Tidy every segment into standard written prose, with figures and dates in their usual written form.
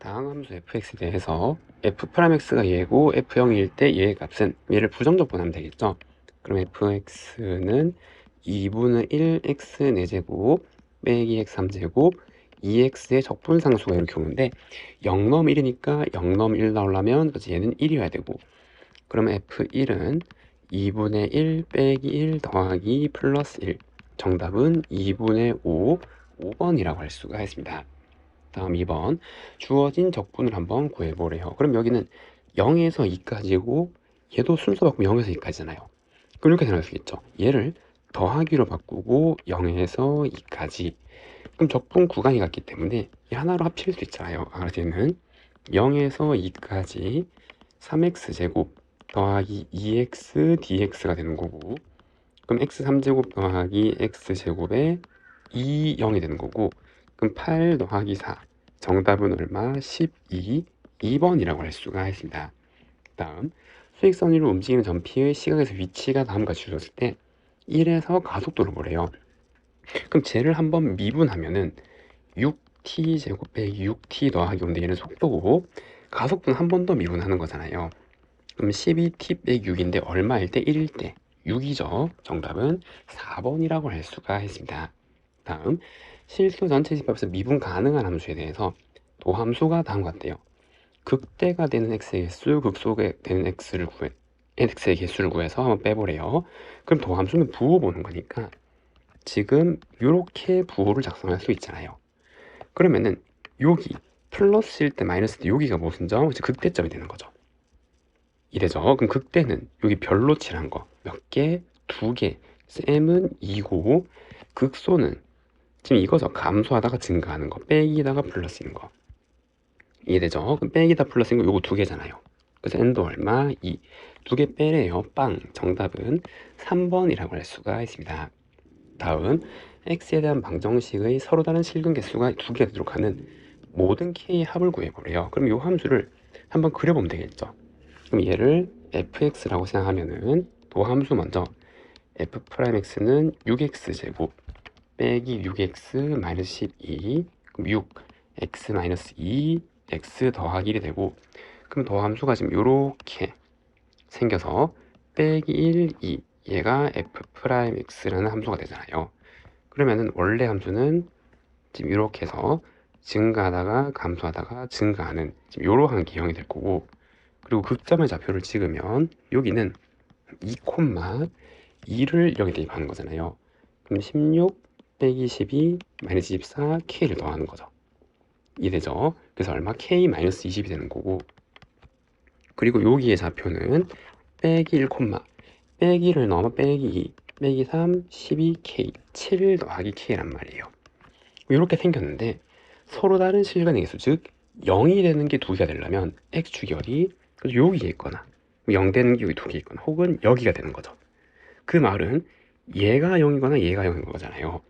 다항함수 fx에 대해서 f'x가 얘고 f0일 때 얘의 값은 얘를 부정적분하면 되겠죠. 그럼 fx는 2분의 1 x 4제곱 빼기 x 3제곱 2x의 적분상수가 이렇게 오는데 0 넘 1이니까 0 넘 1 나오려면 얘는 1이어야 되고, 그러면 f1은 2분의 1 빼기 1 더하기 플러스 1, 정답은 2분의 5, 5번이라고 할 수가 있습니다. 다음 2번, 주어진 적분을 한번 구해보래요. 그럼 여기는 0에서 2까지고 얘도 순서 바꾸면 0에서 2까지잖아요. 그럼 이렇게 생각할 수 있겠죠. 얘를 더하기로 바꾸고 0에서 2까지. 그럼 적분 구간이 같기 때문에 이 하나로 합칠 수 있잖아요. 그래서 얘는 0에서 2까지 3x제곱 더하기 2x dx가 되는 거고, 그럼 x 3제곱 더하기 x제곱에 2, 0이 되는 거고, 그럼 8 더하기 4, 정답은 얼마? 12, 2번이라고 할 수가 있습니다. 다음, 수직선 위로 움직이는 전피의 시각에서 위치가 다음과 같이 주어졌을 때 1에서 가속도를 보래요. 그럼 쟤를 한번 미분하면은 6t 제곱 빼기 6t 더하기 5인데 얘는 속도고, 가속도는 한 번 더 미분하는 거잖아요. 그럼 12t 빼기 6인데 얼마일 때? 1일 때 6이죠. 정답은 4번이라고 할 수가 있습니다. 다음, 실수 전체 집합에서 미분 가능한 함수에 대해서 도함수가 다음과 같대요. 극대가 되는 x의 개수, 극소가 되는 x의 개수를 구해서 한번 빼보래요. 그럼 도함수는 부호 보는 거니까 지금 이렇게 부호를 작성할 수 있잖아요. 그러면은 여기 플러스일 때 마이너스일 때 여기가 무슨 점? 극대점이 되는 거죠. 이래죠. 그럼 극대는 여기 별로 칠한 거 몇 개? 2개. 셈은 2고, 극소는 지금 이거죠. 감소하다가 증가하는 거, 빼기다가 플러스인 거. 이해되죠? 그럼 빼기다 플러스인 거 요거 2개잖아요. 그래서 n도 얼마? 2. 2개 빼래요. 빵. 정답은 3번이라고 할 수가 있습니다. 다음, x에 대한 방정식의 서로 다른 실근 개수가 2개가 되도록 하는 모든 k의 합을 구해보래요. 그럼 이 함수를 한번 그려보면 되겠죠. 그럼 얘를 fx라고 생각하면은 도함수 먼저 f'x는 6x제곱 빼기 6x 마이너스 12, 그럼 6 x 마이너스 2 x 더하기 1이 되고, 그럼 도함수가 지금 요렇게 생겨서 빼기 1, 2, 얘가 f'x라는 함수가 되잖아요. 그러면은 원래 함수는 지금 이렇게 해서 증가하다가 감소하다가 증가하는 지금 이러한 기형이 될 거고, 그리고 극점의 좌표를 찍으면 여기는 2,2를 여기 대입하는 거잖아요. 그럼 16 빼기 12 마이너스 24 k를 더하는 거죠. 이해되죠? 그래서 얼마? k 마이너스 20이 되는 거고, 그리고 여기의 좌표는 빼기 1, 빼기를 넣으면 빼기 2 빼기 3 12k 7 더하기 k란 말이에요. 이렇게 생겼는데 서로 다른 실근의 개수, 즉 0이 되는 게 2개가 되려면 x축열이 여기에 있거나 0 되는 게 여기 2개 있거나 혹은 여기가 되는 거죠. 그 말은 얘가 0이거나 얘가 0인 거잖아요.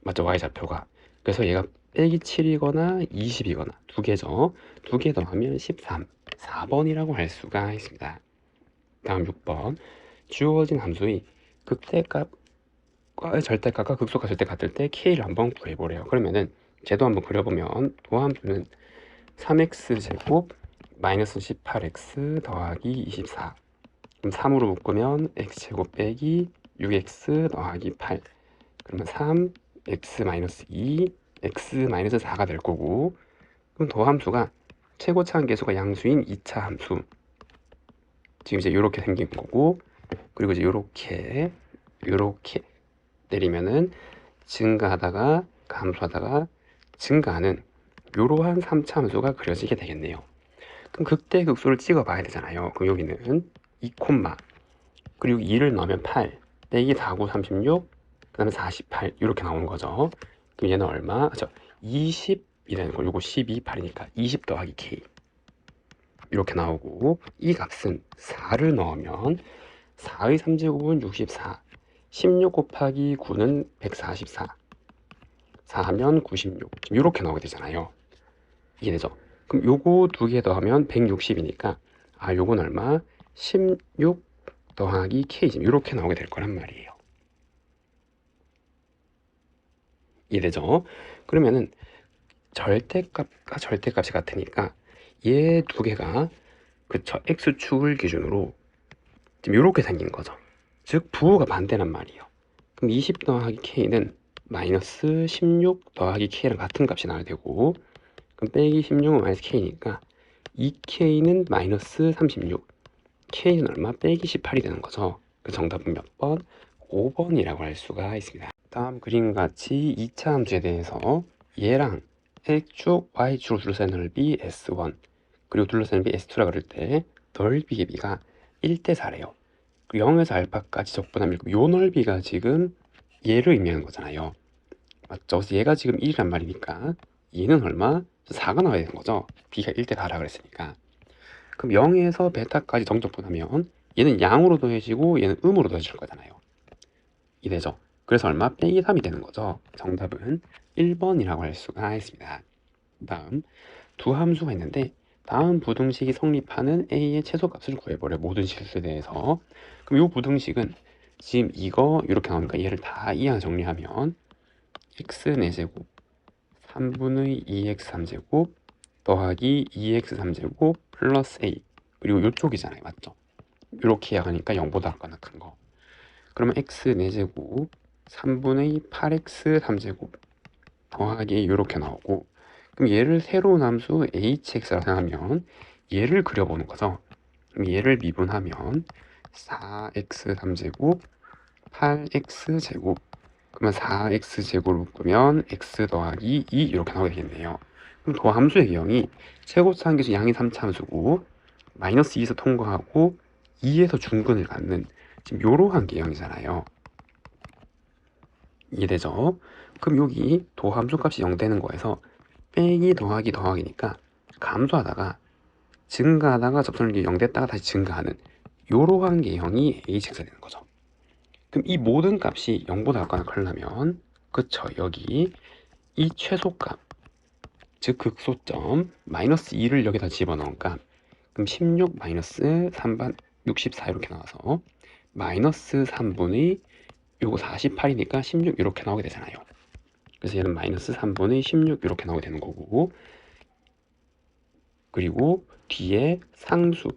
맞죠? y좌표가. 그래서 얘가 빼기 7이거나 20이거나 2개죠. 2개 더하면 13, 4번이라고 할 수가 있습니다. 다음 6번, 주어진 함수의 극대값과 절대값과 극소값 절대 같을 때 k를 한번 구해보래요. 그러면은 쟤도 한번 그려보면 도함수는 3x제곱 마이너스 18x 더하기 24, 그럼 3으로 묶으면 x제곱 빼기 6x 더하기 8, 그러면 3 x 마이너스 2 x 마이너스 4가 될 거고, 그럼 도함수가 최고차항 계수가 양수인 2차 함수, 지금 이제 이렇게 생긴 거고, 그리고 이제 이렇게 내리면은 증가하다가 감소하다가 증가하는 이러한 3차 함수가 그려지게 되겠네요. 그럼 극대 극소를 찍어 봐야 되잖아요. 그럼 여기는 2, 그리고 2를 넣으면 8 빼기 4, 9, 36, 그 다음에 48 이렇게 나오는 거죠. 그럼 얘는 얼마? 그렇죠. 20이라는 거, 요거 12, 8이니까 20 더하기 k 이렇게 나오고, 이 값은 4를 넣으면 4의 3제곱은 64, 16 곱하기 9는 144, 4하면 96, 지금 이렇게 나오게 되잖아요. 이해되죠? 그럼 요거 2개 더하면 160이니까 요건 얼마? 16 더하기 k, 지금 이렇게 나오게 될 거란 말이에요. 이해되죠? 그러면은 절대값과 절대값이 같으니까 얘 두 개가 그쵸 x축을 기준으로 지금 이렇게 생긴 거죠. 즉 부호가 반대란 말이에요. 그럼 20 더하기 k는 마이너스 16 더하기 k랑 같은 값이 나와야 되고, 그럼 빼기 16은 마이너스 k니까 2k는 마이너스 36, k는 얼마? 빼기 18이 되는 거죠. 그 정답은 몇 번? 5번이라고 할 수가 있습니다. 다음 그림과 같이 2차 함수에 대해서 얘랑 x축, y축으로 둘러싼 넓이 S1 그리고 둘러싼 넓이 S2라 그럴 때 넓이 길이가 1대4래요. 0에서 알파까지 적분하면 요 넓이가 지금 얘를 의미하는 거잖아요. 맞죠? 그래서 얘가 지금 1이란 말이니까 얘는 얼마? 4가 나와야 되는 거죠. b가 1대4라 그랬으니까. 그럼 0에서 베타까지 정적분하면 얘는 양으로 더해지고 얘는 음으로 더해질 거잖아요. 이되죠. 그래서 얼마? 빼기 3이 되는 거죠. 정답은 1번이라고 할 수가 있습니다. 다음 두 함수가 있는데 다음 부등식이 성립하는 a의 최소값을 구해보래. 모든 실수에 대해서. 그럼 이 부등식은 지금 이거 이렇게 나오니까 얘를 다 이항 정리하면 x 4제곱 3분의 2x 3제곱 더하기 2x 3제곱 플러스 a 그리고 이쪽이잖아요. 맞죠? 이렇게 이야기하니까 0보다 작거나 큰 거. 그러면 x 4제곱 3분의 8x 3제곱 더하기 이렇게 나오고, 그럼 얘를 새로운 함수 hx라고 생각하면 얘를 그려보는 거죠. 그럼 얘를 미분하면 4x 3제곱 8x 제곱, 그러면 4x 제곱을 묶으면 x 더하기 2 이렇게 나오게 되겠네요. 그럼 도함수의 개형이 최고차 한계수 양이 3차 함수고 마이너스 2에서 통과하고 2에서 중근을 갖는 지금 이러한 개형이잖아요. 이해되죠? 그럼 여기 도함수 값이 0 되는 거에서 빼기 더하기 더하기니까 감소하다가 증가하다가 접선력이 0 됐다가 다시 증가하는 이러한 개형이 hx가 되는 거죠. 그럼 이 모든 값이 0보다 작거나 크려면 그쵸, 여기 이 최소값 즉 극소점 마이너스 2를 여기다 집어넣은 값, 그럼 16 마이너스 3반 64 이렇게 나와서 마이너스 3분의 요거 48이니까 16 이렇게 나오게 되잖아요. 그래서 얘는 마이너스 3분의 16 이렇게 나오게 되는 거고, 그리고 뒤에 상수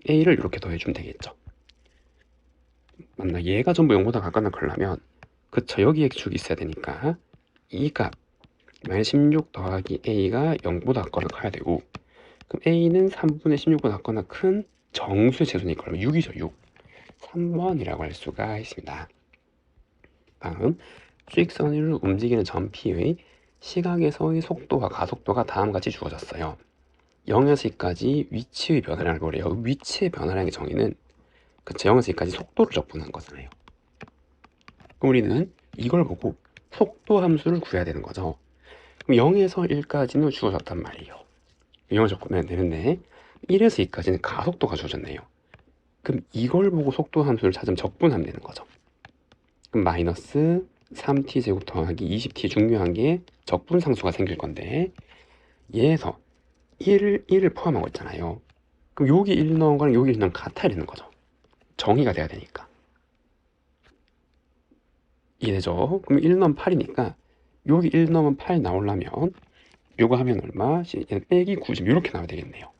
a를 이렇게 더해주면 되겠죠. 맞나? 얘가 전부 0보다 가까나 크려면 그쵸, 여기에 축이 있어야 되니까 이 값 마이너스 16 더하기 a가 0보다 작거나 커야 되고, 그럼 a는 3분의 16보다 작거나 큰 정수의 제수니까 그러면 6이죠. 6. 3번이라고 할 수가 있습니다. 다음 수직선을 움직이는 점피의 시각에서의 속도와 가속도가 다음과 같이 주어졌어요. 0에서 2까지 위치의 변화량을 보래요. 위치의 변화량의 정의는 그쵸, 0에서 2까지 속도를 적분한 거잖아요. 그럼 우리는 이걸 보고 속도 함수를 구해야 되는 거죠. 그럼 0에서 1까지는 주어졌단 말이에요. 0을 적으면 되는데 1에서 2까지는 가속도가 주어졌네요. 그럼 이걸 보고 속도 함수를 찾으면 적분하면 되는 거죠. 그럼 마이너스 3t 제곱 더하기 20t 중요한 게 적분상수가 생길 건데 얘에서 1을 포함하고 있잖아요. 그럼 여기 1 넣은 거랑 여기 1 넣은 같아야 되는 거죠. 정의가 돼야 되니까. 이해되죠? 그럼 1 넣으면 8이니까 여기 1 넣으면 8 나오려면 요거 하면 얼마? 얘는 빼기 90 이렇게 나와야 되겠네요.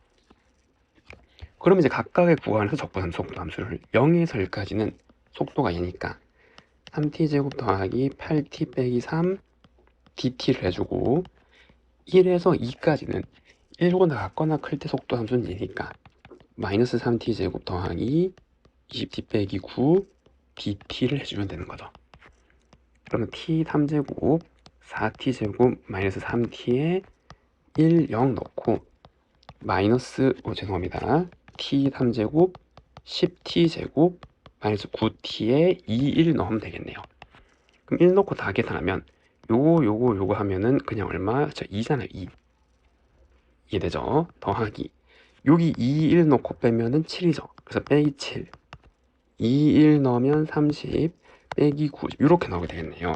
그럼 이제 각각의 구간에서 적분한 속도 함수를 0에서 1까지는 속도가 얘니까 3t 제곱 더하기 8t 빼기 3 dt를 해주고 1에서 2까지는 1보다 같거나 클 때 속도 함수는 얘니까 마이너스 3t 제곱 더하기 20t 빼기 9 dt를 해주면 되는 거죠. 그러면 t 3제곱 4t 제곱 마이너스 3t에 1, 0 넣고 마이너스 죄송합니다. t 3제곱 10t 제곱 마이너스 9t에 2, 1 넣으면 되겠네요. 그럼 1 넣고 다 계산하면 요거 하면은 그냥 얼마? 저 2잖아요. 2. 이해되죠? 더하기 여기 2, 1 넣고 빼면은 7이죠. 그래서 빼기 7 2, 1 넣으면 30 빼기 90 이렇게 나오게 되겠네요.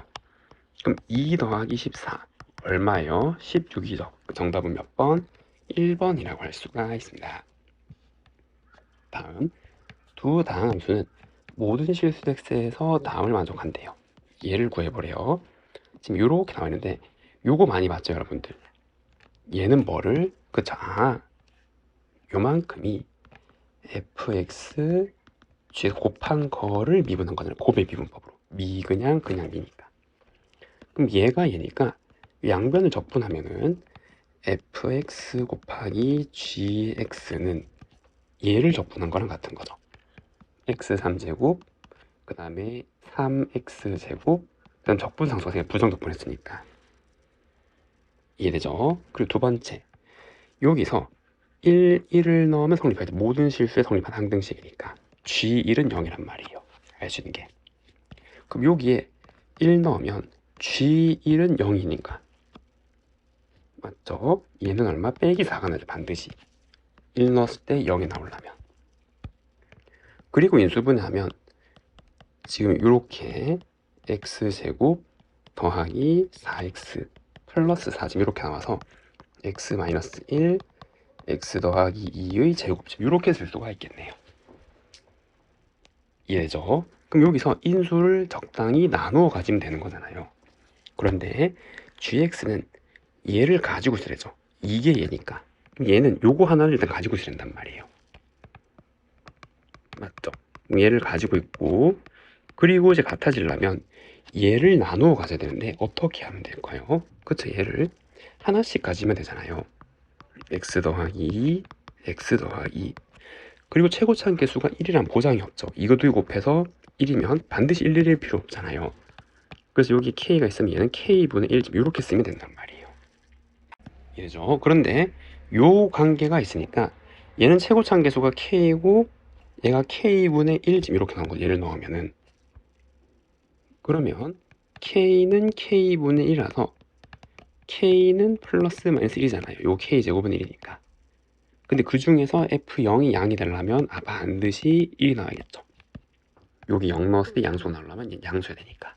그럼 2 더하기 14 얼마예요? 16이죠. 정답은 몇 번? 1번이라고 할 수가 있습니다. 다음 두 다항 함수는 모든 실수 x에서 다음을 만족한대요. 얘를 구해보래요. 지금 이렇게 나와 있는데 요거 많이 봤죠, 여러분들? 얘는 뭐를? 그쵸? 요만큼이 fx g 곱한 거를 미분한 거잖아요. 곱의 미분법으로. 그냥 미니까. 그럼 얘가 얘니까 양변을 적분하면은 fx 곱하기 gx는 얘를 적분한 거랑 같은 거죠. x3제곱 그 다음에 3x제곱 그다음 적분상수가 그냥 부정적분했으니까 이해되죠? 그리고 두 번째 여기서 1을 넣으면 성립해야 돼. 모든 실수에 성립한 항등식이니까 G1은 0이란 말이에요. 알 수 있는 게. 그럼 여기에 1 넣으면 G1은 0이니까 맞죠? 얘는 얼마? 빼기 4가 나죠. 반드시 1 넣었을 때 0이 나오려면. 그리고 인수분해하면 지금 이렇게 x제곱 더하기 4x 플러스 4 지금 이렇게 나와서 x-1 x 더하기 2의 제곱집 이렇게 쓸 수가 있겠네요. 이해되죠? 그럼 여기서 인수를 적당히 나누어 가지면 되는 거잖아요. 그런데 gx는 얘를 가지고 있으래죠. 이게 얘니까 얘는 요거 하나를 일단 가지고 있으란단 말이에요. 맞죠? 얘를 가지고 있고 그리고 이제 같아지려면 얘를 나누어 가져야 되는데 어떻게 하면 될까요? 그쵸? 얘를 하나씩 가지면 되잖아요. x 더하기 x 더하기 그리고 최고차항 계수가 1이란 보장이 없죠. 이것도 곱해서 1이면 반드시 1일 필요 없잖아요. 그래서 여기 k가 있으면 얘는 k분의 1 이렇게 쓰면 된단 말이에요. 이해죠? 그런데 요 관계가 있으니까 얘는 최고차항 계수가 k고 얘가 k분의 1 이렇게 나온 거 얘를 넣으면은 그러면 k는 k분의 1이라서 k는 플러스 마이너스 1이잖아요. 요 k제곱은 1이니까. 근데 그 중에서 f0이 양이 되려면 반드시 1이 나와야겠죠. 여기 0 넣었을 때 양수 나오려면 양수해야 되니까.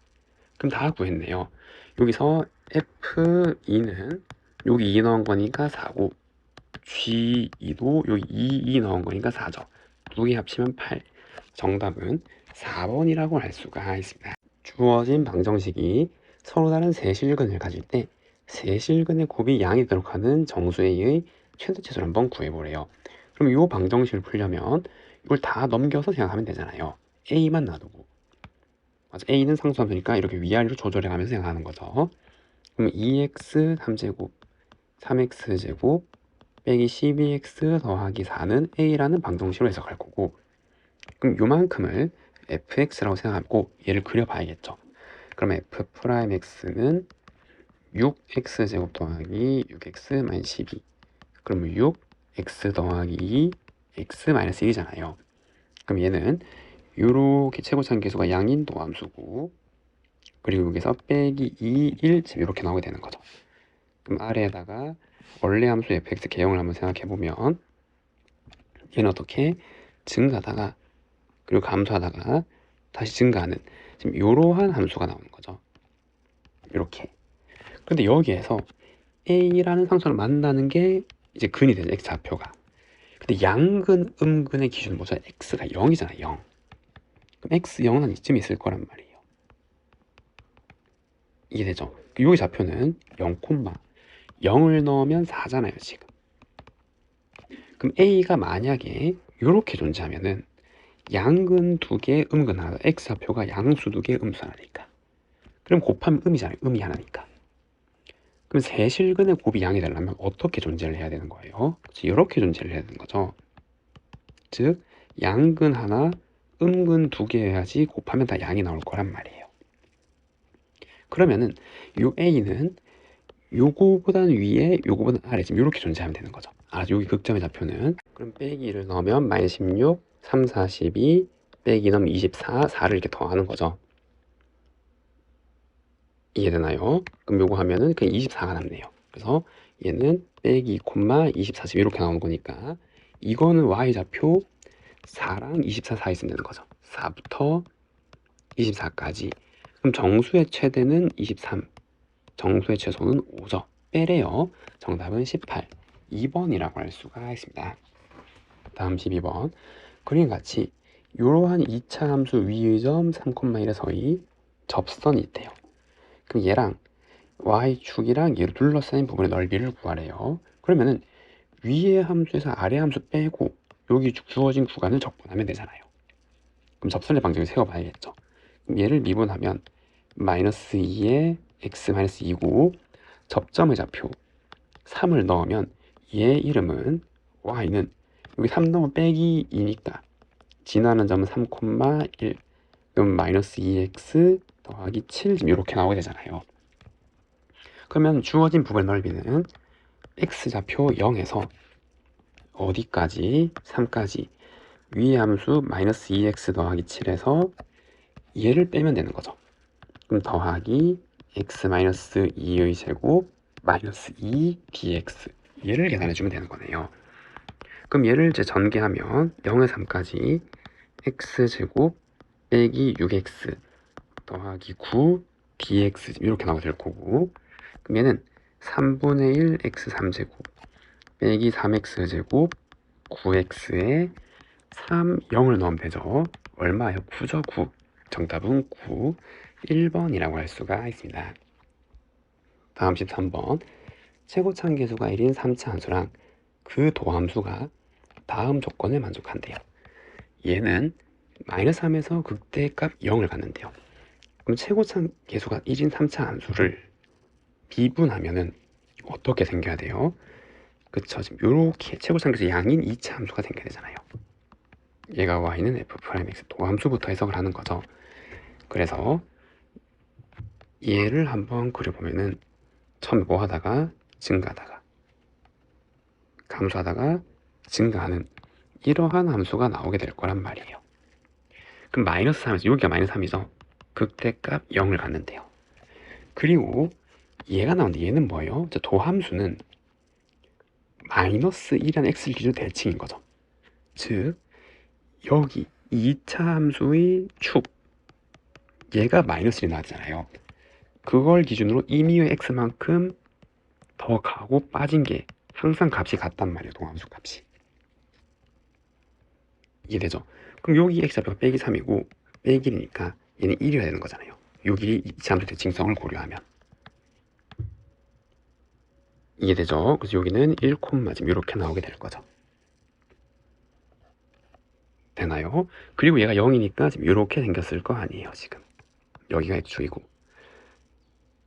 그럼 다 구했네요. 여기서 f2는 여기 2 넣은 거니까 4고 g2도 여기 2 넣은 거니까 4죠. 두 개 합치면 8. 정답은 4번이라고 할 수가 있습니다. 주어진 방정식이 서로 다른 세실근을 가질 때 세실근의 곱이 양이 되도록 하는 정수의 최대치수를 한번 구해보래요. 그럼 이 방정식을 풀려면 이걸 다 넘겨서 생각하면 되잖아요. a만 놔두고 맞아, a는 상수함수니까 이렇게 위아래로 조절해가면서 생각하는 거죠. 그럼 2x 3제곱 3x제곱 빼기 12x 더하기 4는 a라는 방정식으로 해석할 거고 그럼 요만큼을 fx라고 생각하고 얘를 그려봐야겠죠. 그럼 f'x는 6x제곱 더하기 6x 12 그러면 6x 더하기 2 x 1이잖아요. 그럼 얘는 요렇게 최고차항 계수가 양인 도함수고 그리고 여기서 빼기 2, 1 이렇게 나오게 되는 거죠. 그럼 아래에다가 원래 함수 fx 개형을 한번 생각해보면 얘는 어떻게 증가하다가 그리고 감소하다가 다시 증가하는 지금 이러한 함수가 나오는 거죠. 이렇게. 근데 여기에서 a라는 상수를 만나는 게 이제 근이 되죠. x좌표가. 근데 양근, 음근의 기준은 뭐죠? x가 0이잖아요. 0. 그럼 x 0은 한 이쯤 있을 거란 말이에요. 이해되죠? 여기 좌표는 0, 0을 넣으면 4잖아요, 지금. 그럼 a가 만약에 이렇게 존재하면은 양근 2개, 음근 하나, x좌표가 양수 2개, 음수 하나니까. 그럼 곱하면 음이잖아요. 음이 하나니까. 그럼 세실근의 곱이 양이 되려면 어떻게 존재를 해야 되는 거예요? 이렇게 존재를 해야 되는 거죠. 즉 양근 하나, 음근 2개 해야지 곱하면 다 양이 나올 거란 말이에요. 그러면은 요 a는 요거보단 위에 요거보단 아래 지금 이렇게 존재하면 되는 거죠. 여기 극점의 좌표는 그럼 빼기를 넣으면 마이너스 16, 3, 42 빼기 넣으면 24, 4를 이렇게 더하는 거죠. 이해되나요? 그럼 요거 하면은 그냥 24가 남네요. 그래서 얘는 빼기 24 이렇게 나오는 거니까 이거는 y좌표 4랑 24 사이 있으면 되는 거죠. 4부터 24까지. 그럼 정수의 최대는 23, 정수의 최소는 5죠. 빼래요. 정답은 18, 2번이라고 할 수가 있습니다. 다음 12번. 그림 같이 이러한 2차 함수 위의 점 3,1의 서의 접선이 있대요. 그럼 얘랑 y축이랑 얘로 둘러싸인 부분의 넓이를 구하래요. 그러면은 위의 함수에서 아래 함수 빼고 여기 주어진 구간을 적분하면 되잖아요. 그럼 접선의 방정을 세워봐야겠죠. 그럼 얘를 미분하면 마이너스 2에 x 마이너스 2고 접점의 좌표 3을 넣으면 얘 이름은 y는 여기 3 넣으면 빼기 2니까 지나는 점은 3,1 그럼 마이너스 2x 더하기 7 지금 이렇게 나오게 되잖아요. 그러면 주어진 부분의 넓이는 x좌표 0에서 어디까지? 3까지 위의 함수 마이너스 2x 더하기 7에서 얘를 빼면 되는 거죠. 그럼 더하기 x 마이너스 2의 제곱 마이너스 2 dx 얘를 계산해주면 되는 거네요. 그럼 얘를 이제 전개하면 0에서 3까지 x제곱 빼기 6x 더하기 9 dx 이렇게 나오게 될 거고, 그럼 얘는 3분의 1 x 3제곱 빼기 3x제곱 9x에 3, 0을 넣으면 되죠. 얼마예요? 9죠, 9. 정답은 9, 1번이라고 할 수가 있습니다. 다음 13번. 최고차항 계수가 1인 3차 함수랑 그 도함수가 다음 조건을 만족한대요. 얘는 마이너스 3에서 극대값 0을 갖는데요. 그럼 최고차항 계수가 1인 3차 함수를 미분하면은 어떻게 생겨야 돼요? 그쵸, 지금 요렇게 최고차항 계수 양인 2차 함수가 생겨야 되잖아요. 얘가 y는 f'x 도함수부터 해석을 하는 거죠. 그래서 얘를 한번 그려보면은 처음에 뭐 하다가 증가하다가 감소하다가 증가하는 이러한 함수가 나오게 될 거란 말이에요. 그럼 마이너스 3에서 여기가 마이너스 3이죠. 극대값 0을 갖는데요. 그리고 얘가 나오는데 얘는 뭐예요? 도함수는 마이너스 1이라는 x를 기준으로 대칭인 거죠. 즉 여기 2차 함수의 축 얘가 마이너스 1이 나왔잖아요. 그걸 기준으로 임의의 x만큼 더 가고 빠진 게 항상 값이 같단 말이에요. 도함수 값이. 이해되죠? 그럼 여기 x좌표가 빼기 3이고 빼기 1이니까 얘는 1이어야 되는 거잖아요. 여기 2차 함수 대칭성을 고려하면. 이해되죠? 그래서 여기는 1, 지금 이렇게 나오게 될 거죠. 되나요? 그리고 얘가 0이니까 지금 이렇게 생겼을 거 아니에요. 지금 여기가 x축이고.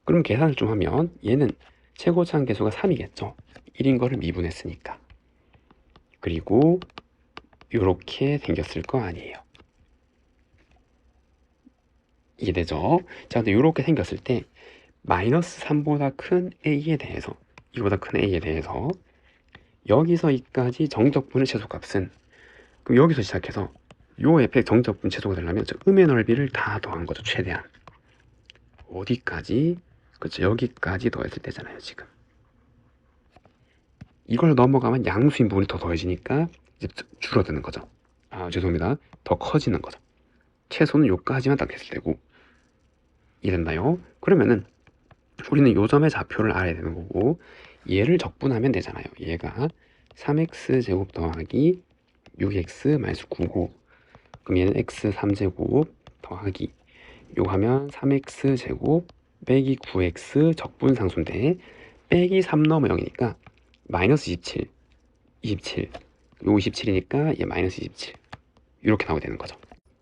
그럼 계산을 좀 하면 얘는 최고차항 계수가 3이겠죠. 1인 거를 미분했으니까. 그리고 이렇게 생겼을 거 아니에요. 이해되죠? 자, 근데 이렇게 생겼을 때 마이너스 3보다 큰 a에 대해서 이보다 큰 a에 대해서 여기서 이까지 정적분의 최소값은, 그럼 여기서 시작해서 요 f의 정적분 최소가 되려면 저 음의 넓이를 다 더한 거죠. 최대한 어디까지? 그렇죠, 여기까지 더했을 때잖아요. 지금 이걸 넘어가면 양수인 부분이 더 더해지니까 이제 줄어드는 거죠. 아, 죄송합니다. 더 커지는 거죠. 최소는 요까지만 딱 했을 때고. 이해됐나요? 그러면은 우리는 요 점의 좌표를 알아야 되는 거고, 얘를 적분하면 되잖아요. 얘가 3x제곱 더하기 6x 마이너스 9고, 그럼 얘는 x 3제곱 더하기 요 하면 3x제곱 빼기 9x 적분상수인데 빼기 3 넣으면 0이니까 마이너스 27, 27, 요 27이니까 얘 마이너스 27 이렇게 나오게 되는 거죠.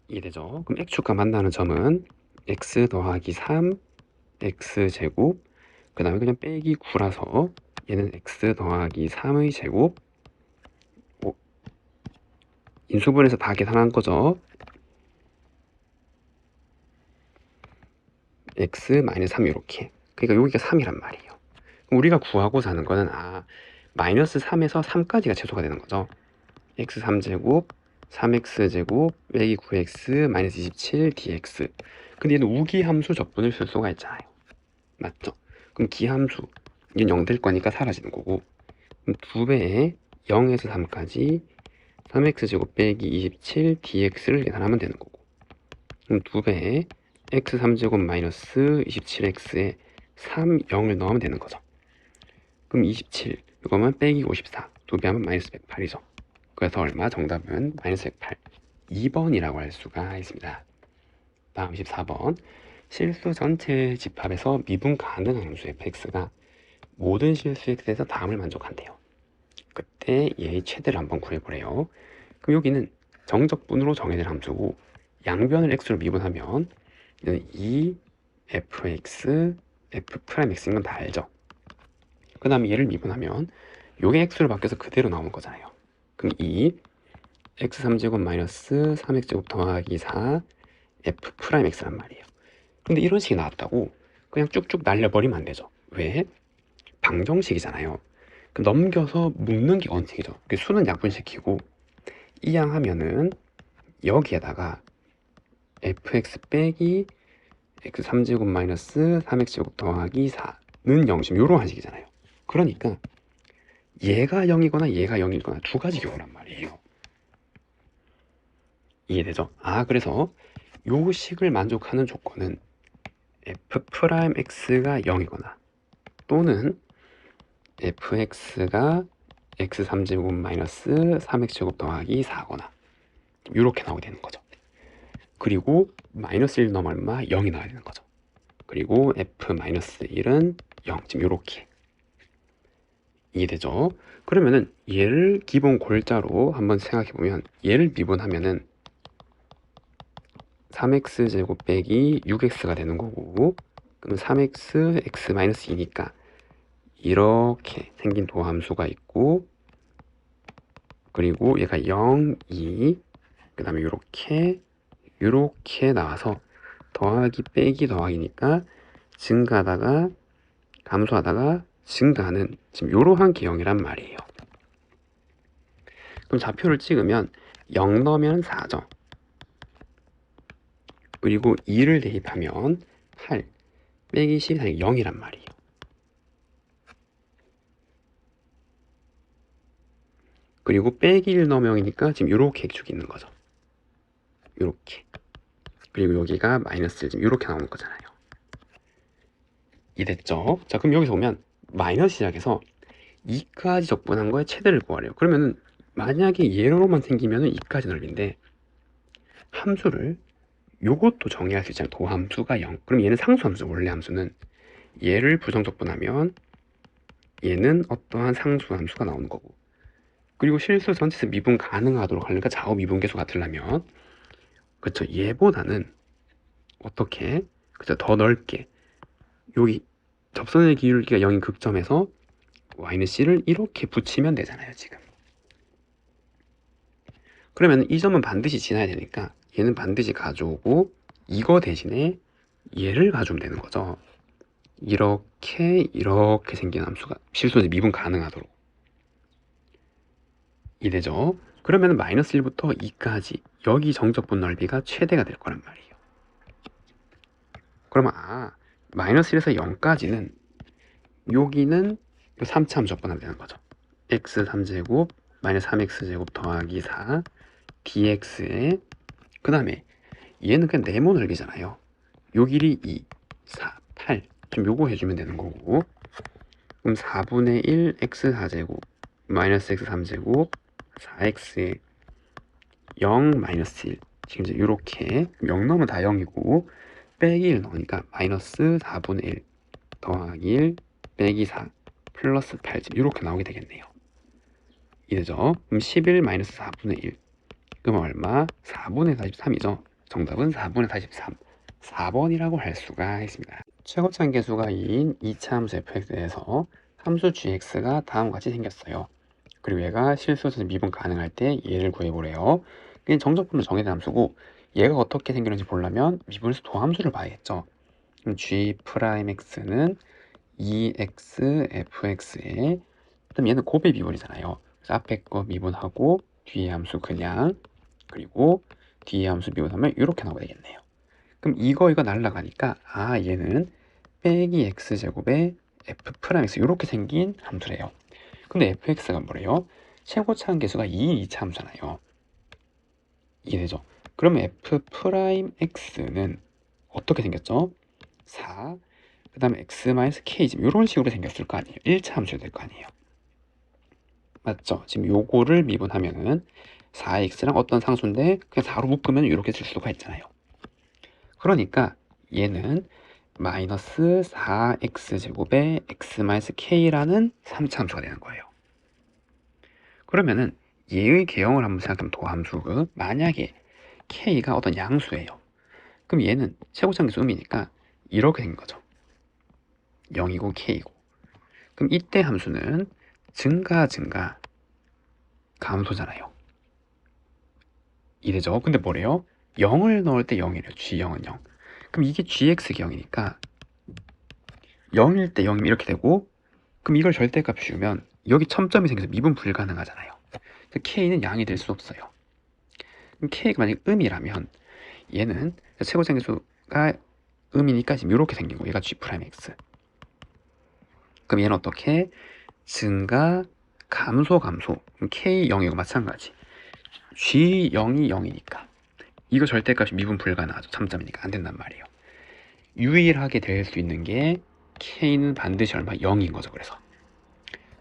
이해되죠? 그럼 x축과 만나는 점은 x 더하기 3 x제곱 그 다음에 그냥 빼기 9라서 얘는 x 더하기 3의 제곱, 인수분해서 다 계산한 거죠. x 마이너스 3 이렇게. 그러니까 여기가 3이란 말이에요. 우리가 구하고자 하는 거는 마이너스 3에서 3까지가 최소가 되는 거죠. x 3제곱 3x제곱 빼기 9x 마이너스 27 dx. 근데 얘는 우기함수 적분을 쓸 수가 있잖아요. 맞죠? 그럼 기함수 이게 0 될 거니까 사라지는 거고, 그럼 2배에 0에서 3까지 3x제곱 빼기 27 dx를 계산하면 되는 거고, 그럼 2배에 x 3제곱 마이너스 27x에 3, 0을 넣으면 되는 거죠. 그럼 27 이거면 빼기 54 2배 하면 마이너스 108이죠. 그래서 얼마? 정답은 마이너스 108 2번이라고 할 수가 있습니다. 다음 14번. 실수 전체 집합에서 미분 가능한 함수 fx가 모든 실수 x에서 다음을 만족한대요. 그때 얘의 최대를 한번 구해보래요. 그럼 여기는 정적분으로 정해질 함수고 양변을 x로 미분하면 이 fx, f'x인 건 다 알죠? 그 다음에 얘를 미분하면 요게 x로 바뀌어서 그대로 나오는 거잖아요. 그럼 이 x3제곱 마이너스 3x제곱 더하기 4 f'x란 말이에요. 근데 이런 식이 나왔다고 그냥 쭉쭉 날려버리면 안 되죠. 왜? 방정식이잖아요. 넘겨서 묶는 게 원칙이죠. 수는 약분시키고 이항하면은 여기에다가 fx 빼기 x3제곱 마이너스 3x제곱 더하기 4는 0심 요런 식이잖아요. 그러니까 얘가 0이거나 얘가 0이거나 두 가지 경우란 말이에요. 이해되죠? 그래서 요 식을 만족하는 조건은 f'x가 0이거나 또는 fx가 x3제곱 마이너스 3x제곱 더하기 4거나 이렇게 나오게 되는 거죠. 그리고 마이너스 1 넣으면 얼마? 0이 나와야 되는 거죠. 그리고 f-1은 0 지금 이렇게 이해되죠? 그러면은 얘를 기본 골자로 한번 생각해 보면 얘를 미분하면은 3x제곱 빼기 6x가 되는 거고 그럼 3x x-2니까 이렇게 생긴 도함수가 있고 그리고 얘가 0, 2 그 다음에 이렇게 나와서 더하기 빼기 더하기니까 증가하다가 감소하다가 증가하는 지금 이러한 개형이란 말이에요. 그럼 좌표를 찍으면 0 넣으면 4죠. 그리고 2를 대입하면 8 빼기 12 0이란 말이에요. 그리고 빼기 1 넣으면 0이니까 지금 이렇게 x축이 있는 거죠. 이렇게. 그리고 여기가 마이너스 1 지금 이렇게 나오는 거잖아요. 이해됐죠? 자, 그럼 여기서 보면 마이너스 시작해서 2까지 적분한 거에 최대를 구하래요. 그러면은 만약에 얘로만 생기면은 2까지 넓인데 함수를 요것도 정의할 수 있잖아요. 도함수가 0. 그럼 얘는 상수함수, 원래 함수는 얘를 부정적분하면 얘는 어떠한 상수함수가 나오는 거고 그리고 실수 전체에서 미분 가능하도록 하니까 좌우 미분계수 같으려면 그쵸 얘보다는 어떻게 그쵸 더 넓게 여기 접선의 기울기가 0인 극점에서 y는 c를 이렇게 붙이면 되잖아요. 지금 그러면 이 점은 반드시 지나야 되니까 얘는 반드시 가져오고 이거 대신에 얘를 가져오면 되는 거죠. 이렇게 생긴 함수가 실수지 미분 가능하도록 이되죠. 그러면 마이너스 1부터 2까지 여기 정적분 넓이가 최대가 될 거란 말이에요. 그러면 마이너스 1에서 0까지는 여기는 3차 함수 적분하면 되는 거죠. x3제곱 마이너스 3x제곱 더하기 4 dx에 그 다음에 얘는 그냥 네모 넓이잖아요. 요 길이 2, 4, 8 좀 요거 해주면 되는 거고 그럼 4분의 1 x4제곱 마이너스 x3제곱 4x에 0 마이너스 1 지금 이제 요렇게 0 넣으면 다 0이고 빼기 1 넣으니까 마이너스 4분의 1 더하기 1 빼기 4 플러스 8 지금 이렇게 나오게 되겠네요. 이되죠? 그럼 11 마이너스 4분의 1 그럼 얼마? 4분의 43이죠. 정답은 4분의 43 4번이라고 할 수가 있습니다. 최고차인 계수가인 2차 함수 fx에서 함수 gx가 다음과 같이 생겼어요. 그리고 얘가 실수에서 미분 가능할 때 얘를 구해보래요. 그게 정적분으로 정해진 함수고 얘가 어떻게 생기는지 보려면 미분에서 도함수를 봐야겠죠. 그럼 g'x는 2x fx에 그럼 얘는 곱의 미분이잖아요. 그래서 앞에 거 미분하고 뒤에 함수 그냥 그리고 뒤에 함수 미분하면 이렇게 나오게 되겠네요. 그럼 이거 날라가니까 얘는 빼기 x제곱에 f'x 이렇게 생긴 함수래요. 근데 fx가 뭐래요? 최고차항 계수가 2인 2차 함수잖아요. 이해되죠? 그러면 f'x는 어떻게 생겼죠? 4, 그 다음에 x-k 지금 이런 식으로 생겼을 거 아니에요. 1차 함수가 될 거 아니에요. 맞죠? 지금 요거를 미분하면은 4x랑 어떤 상수인데 그냥 4로 묶으면 이렇게 쓸 수가 있잖아요. 그러니까 얘는 마이너스 4x제곱에 x-k라는 3차 함수가 되는 거예요. 그러면은 얘의 개형을 한번 생각하면 도함수, 만약에 k가 어떤 양수예요. 그럼 얘는 최고차함수 음이니까 이렇게 된 거죠. 0이고 k이고. 그럼 이때 함수는 증가 감소잖아요. 이래죠. 근데 뭐래요? 0을 넣을 때 0이래요. g0은 0. 그럼 이게 gx-0이니까 0일 때 0이면 이렇게 되고, 그럼 이걸 절대값 씌우면 여기 첨점이 생겨서 미분 불가능하잖아요. k는 양이 될 수 없어요. 그럼 k가 만약 음이라면 얘는 최고차함수가 음이니까 지금 이렇게 생긴 거. 얘가 g'x. 그럼 얘는 어떻게? 증가 감소. 그럼 k0이고 마찬가지. g0이 0이니까 이거 절대값이 미분 불가능하죠. 첨점이니까 안 된단 말이에요. 유일하게 될 수 있는 게 k는 반드시 얼마? 0인 거죠.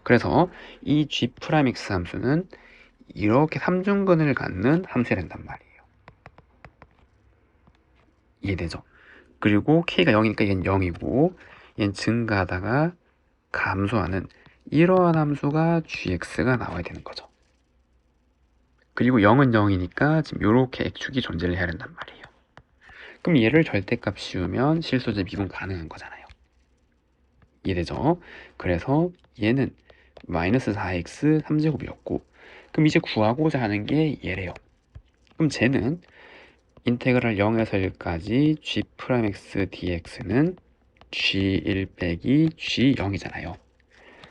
그래서 이 g'x 함수는 이렇게 삼중근을 갖는 함수가 된단 말이에요. 이해되죠? 그리고 k가 0이니까 얘는 0이고 얘는 증가하다가 감소하는 이러한 함수가 gx가 나와야 되는 거죠. 그리고 0은 0이니까 지금 이렇게 x축이 존재를 해야 된단 말이에요. 그럼 얘를 절대값 씌우면 실소재 미분 가능한 거잖아요. 이해되죠? 그래서 얘는 마이너스 4x 3제곱이었고, 그럼 이제 구하고자 하는 게 얘래요. 그럼 쟤는 인테그랄 0에서 1까지 g'x dx는 g1 빼기 g0이잖아요.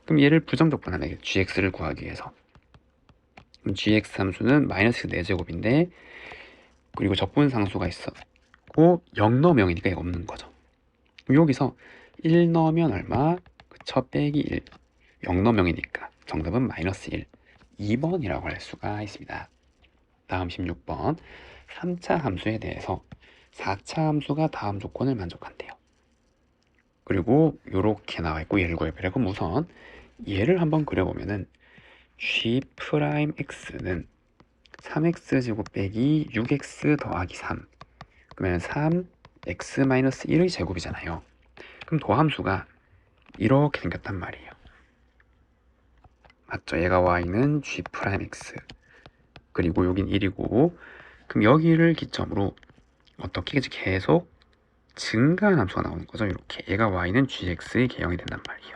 그럼 얘를 부정적 분할해 gx를 구하기 위해서. 그럼 gx 함수는 마이너스 4제곱인데, 그리고 적분상수가 있었고 0 넣으면 0이니까 이거 없는 거죠. 그럼 여기서 1 넣으면 얼마? 그쵸? 빼기 1. 0 넣으면 0이니까 정답은 마이너스 1. 2번이라고 할 수가 있습니다. 다음 16번. 3차 함수에 대해서 4차 함수가 다음 조건을 만족한대요. 그리고 이렇게 나와 있고 얘를 구해보려고. 그럼 우선 얘를 한번 그려보면은 g'x는 3x제곱 빼기 6x 더하기 3. 그러면 3x-1의 제곱이잖아요. 그럼 도함수가 이렇게 생겼단 말이에요. 맞죠? 얘가 y는 g'x. 그리고 여긴 1이고, 그럼 여기를 기점으로 어떻게 계속 증가한 함수가 나오는 거죠. 이렇게 얘가 y는 gx의 개형이 된단 말이에요.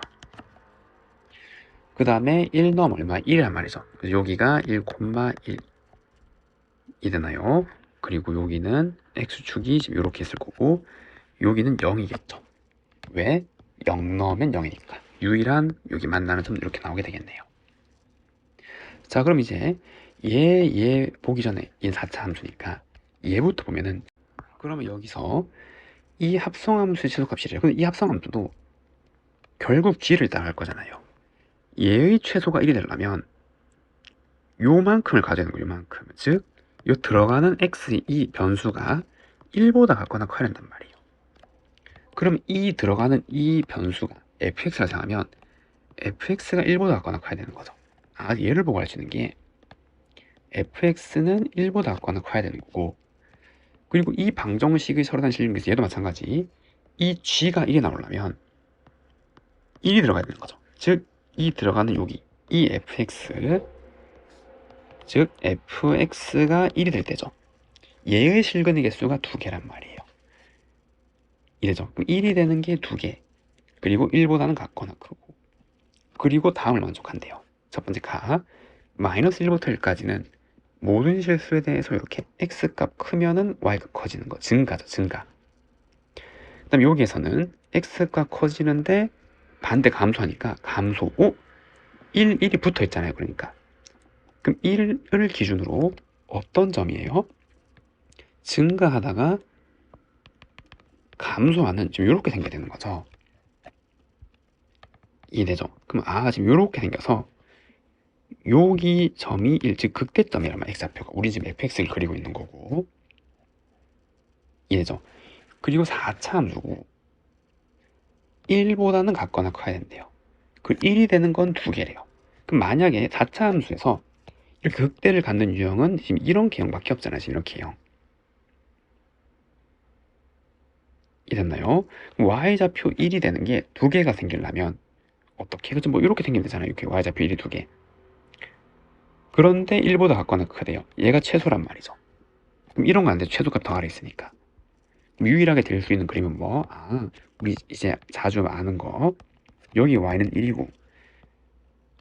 그 다음에 1 넣으면 얼마? 1이란 말이죠. 그래서 여기가 1,1이 되나요? 그리고 여기는 x축이 지금 이렇게 있을 거고, 여기는 0이겠죠. 왜? 0 넣으면 0이니까. 유일한 여기 만나는 점 이렇게 나오게 되겠네요. 자, 그럼 이제 얘 보기 전에 얘는 4차 함수니까 얘부터 보면은, 그러면 여기서 이 합성함수의 최소값이래요. 근데 이 합성함수도 결국 g를 따라갈 거잖아요. 얘의 최소가 1이 되려면 요만큼을 가져야 되는 거예요. 요만큼. 즉, 요 들어가는 x, 이 변수가 1보다 같거나 커야 된단 말이에요. 그럼 이 들어가는 이 변수가 fx라 생각하면 fx가 1보다 같거나 커야 되는 거죠. 아, 얘를 보고 알 수 있는 게 fx는 1보다 같거나 커야 되는 거고, 그리고 이 방정식의 서로 다른 실력에서 얘도 마찬가지. 이 g가 1이 나오려면 1이 들어가야 되는 거죠. 즉, 이 들어가는 여기 이 fx, 즉 fx가 1이 될 때죠. 얘의 실근의 개수가 2개란 말이에요. 이래죠. 그럼 1이 되는 게 2개, 그리고 1보다는 같거나 크고, 그리고 다음을 만족한대요. 첫 번째 가 마이너스 1부터 1까지는 모든 실수에 대해서 이렇게 x값 크면은 y값 커지는 거, 증가죠. 증가. 그 다음 여기에서는 x값 커지는데 반대 감소하니까 감소. 1이 붙어 있잖아요. 그러니까 그럼 1을 기준으로 어떤 점이에요? 증가하다가 감소하는, 지금 이렇게 생겨야 되는 거죠. 이해되죠? 그럼 지금 이렇게 생겨서 여기 점이 1, 즉 극대점이란 말이야. x좌표가. 우리 지금 fx를 그리고 있는 거고. 이해되죠? 그리고 4차 함수고 1보다는 같거나 커야 된대요. 그 1이 되는 건 2개래요. 그럼 만약에 4차 함수에서 이렇게 극대를 갖는 유형은 지금 이런 개형밖에 없잖아요. 지금 이런 개형. 이랬나요? 그럼 y좌표 1이 되는 게 두 개가 생기려면 어떻게? 그죠? 뭐 이렇게 생기면 되잖아요. 이렇게 y좌표 1이 두 개. 그런데 1보다 같거나 크대요. 얘가 최소란 말이죠. 그럼 이런 거 안 돼. 최소값 더 아래 있으니까. 그럼 유일하게 될 수 있는 그림은 뭐? 우리 이제 자주 아는 거. 여기 y는 1이고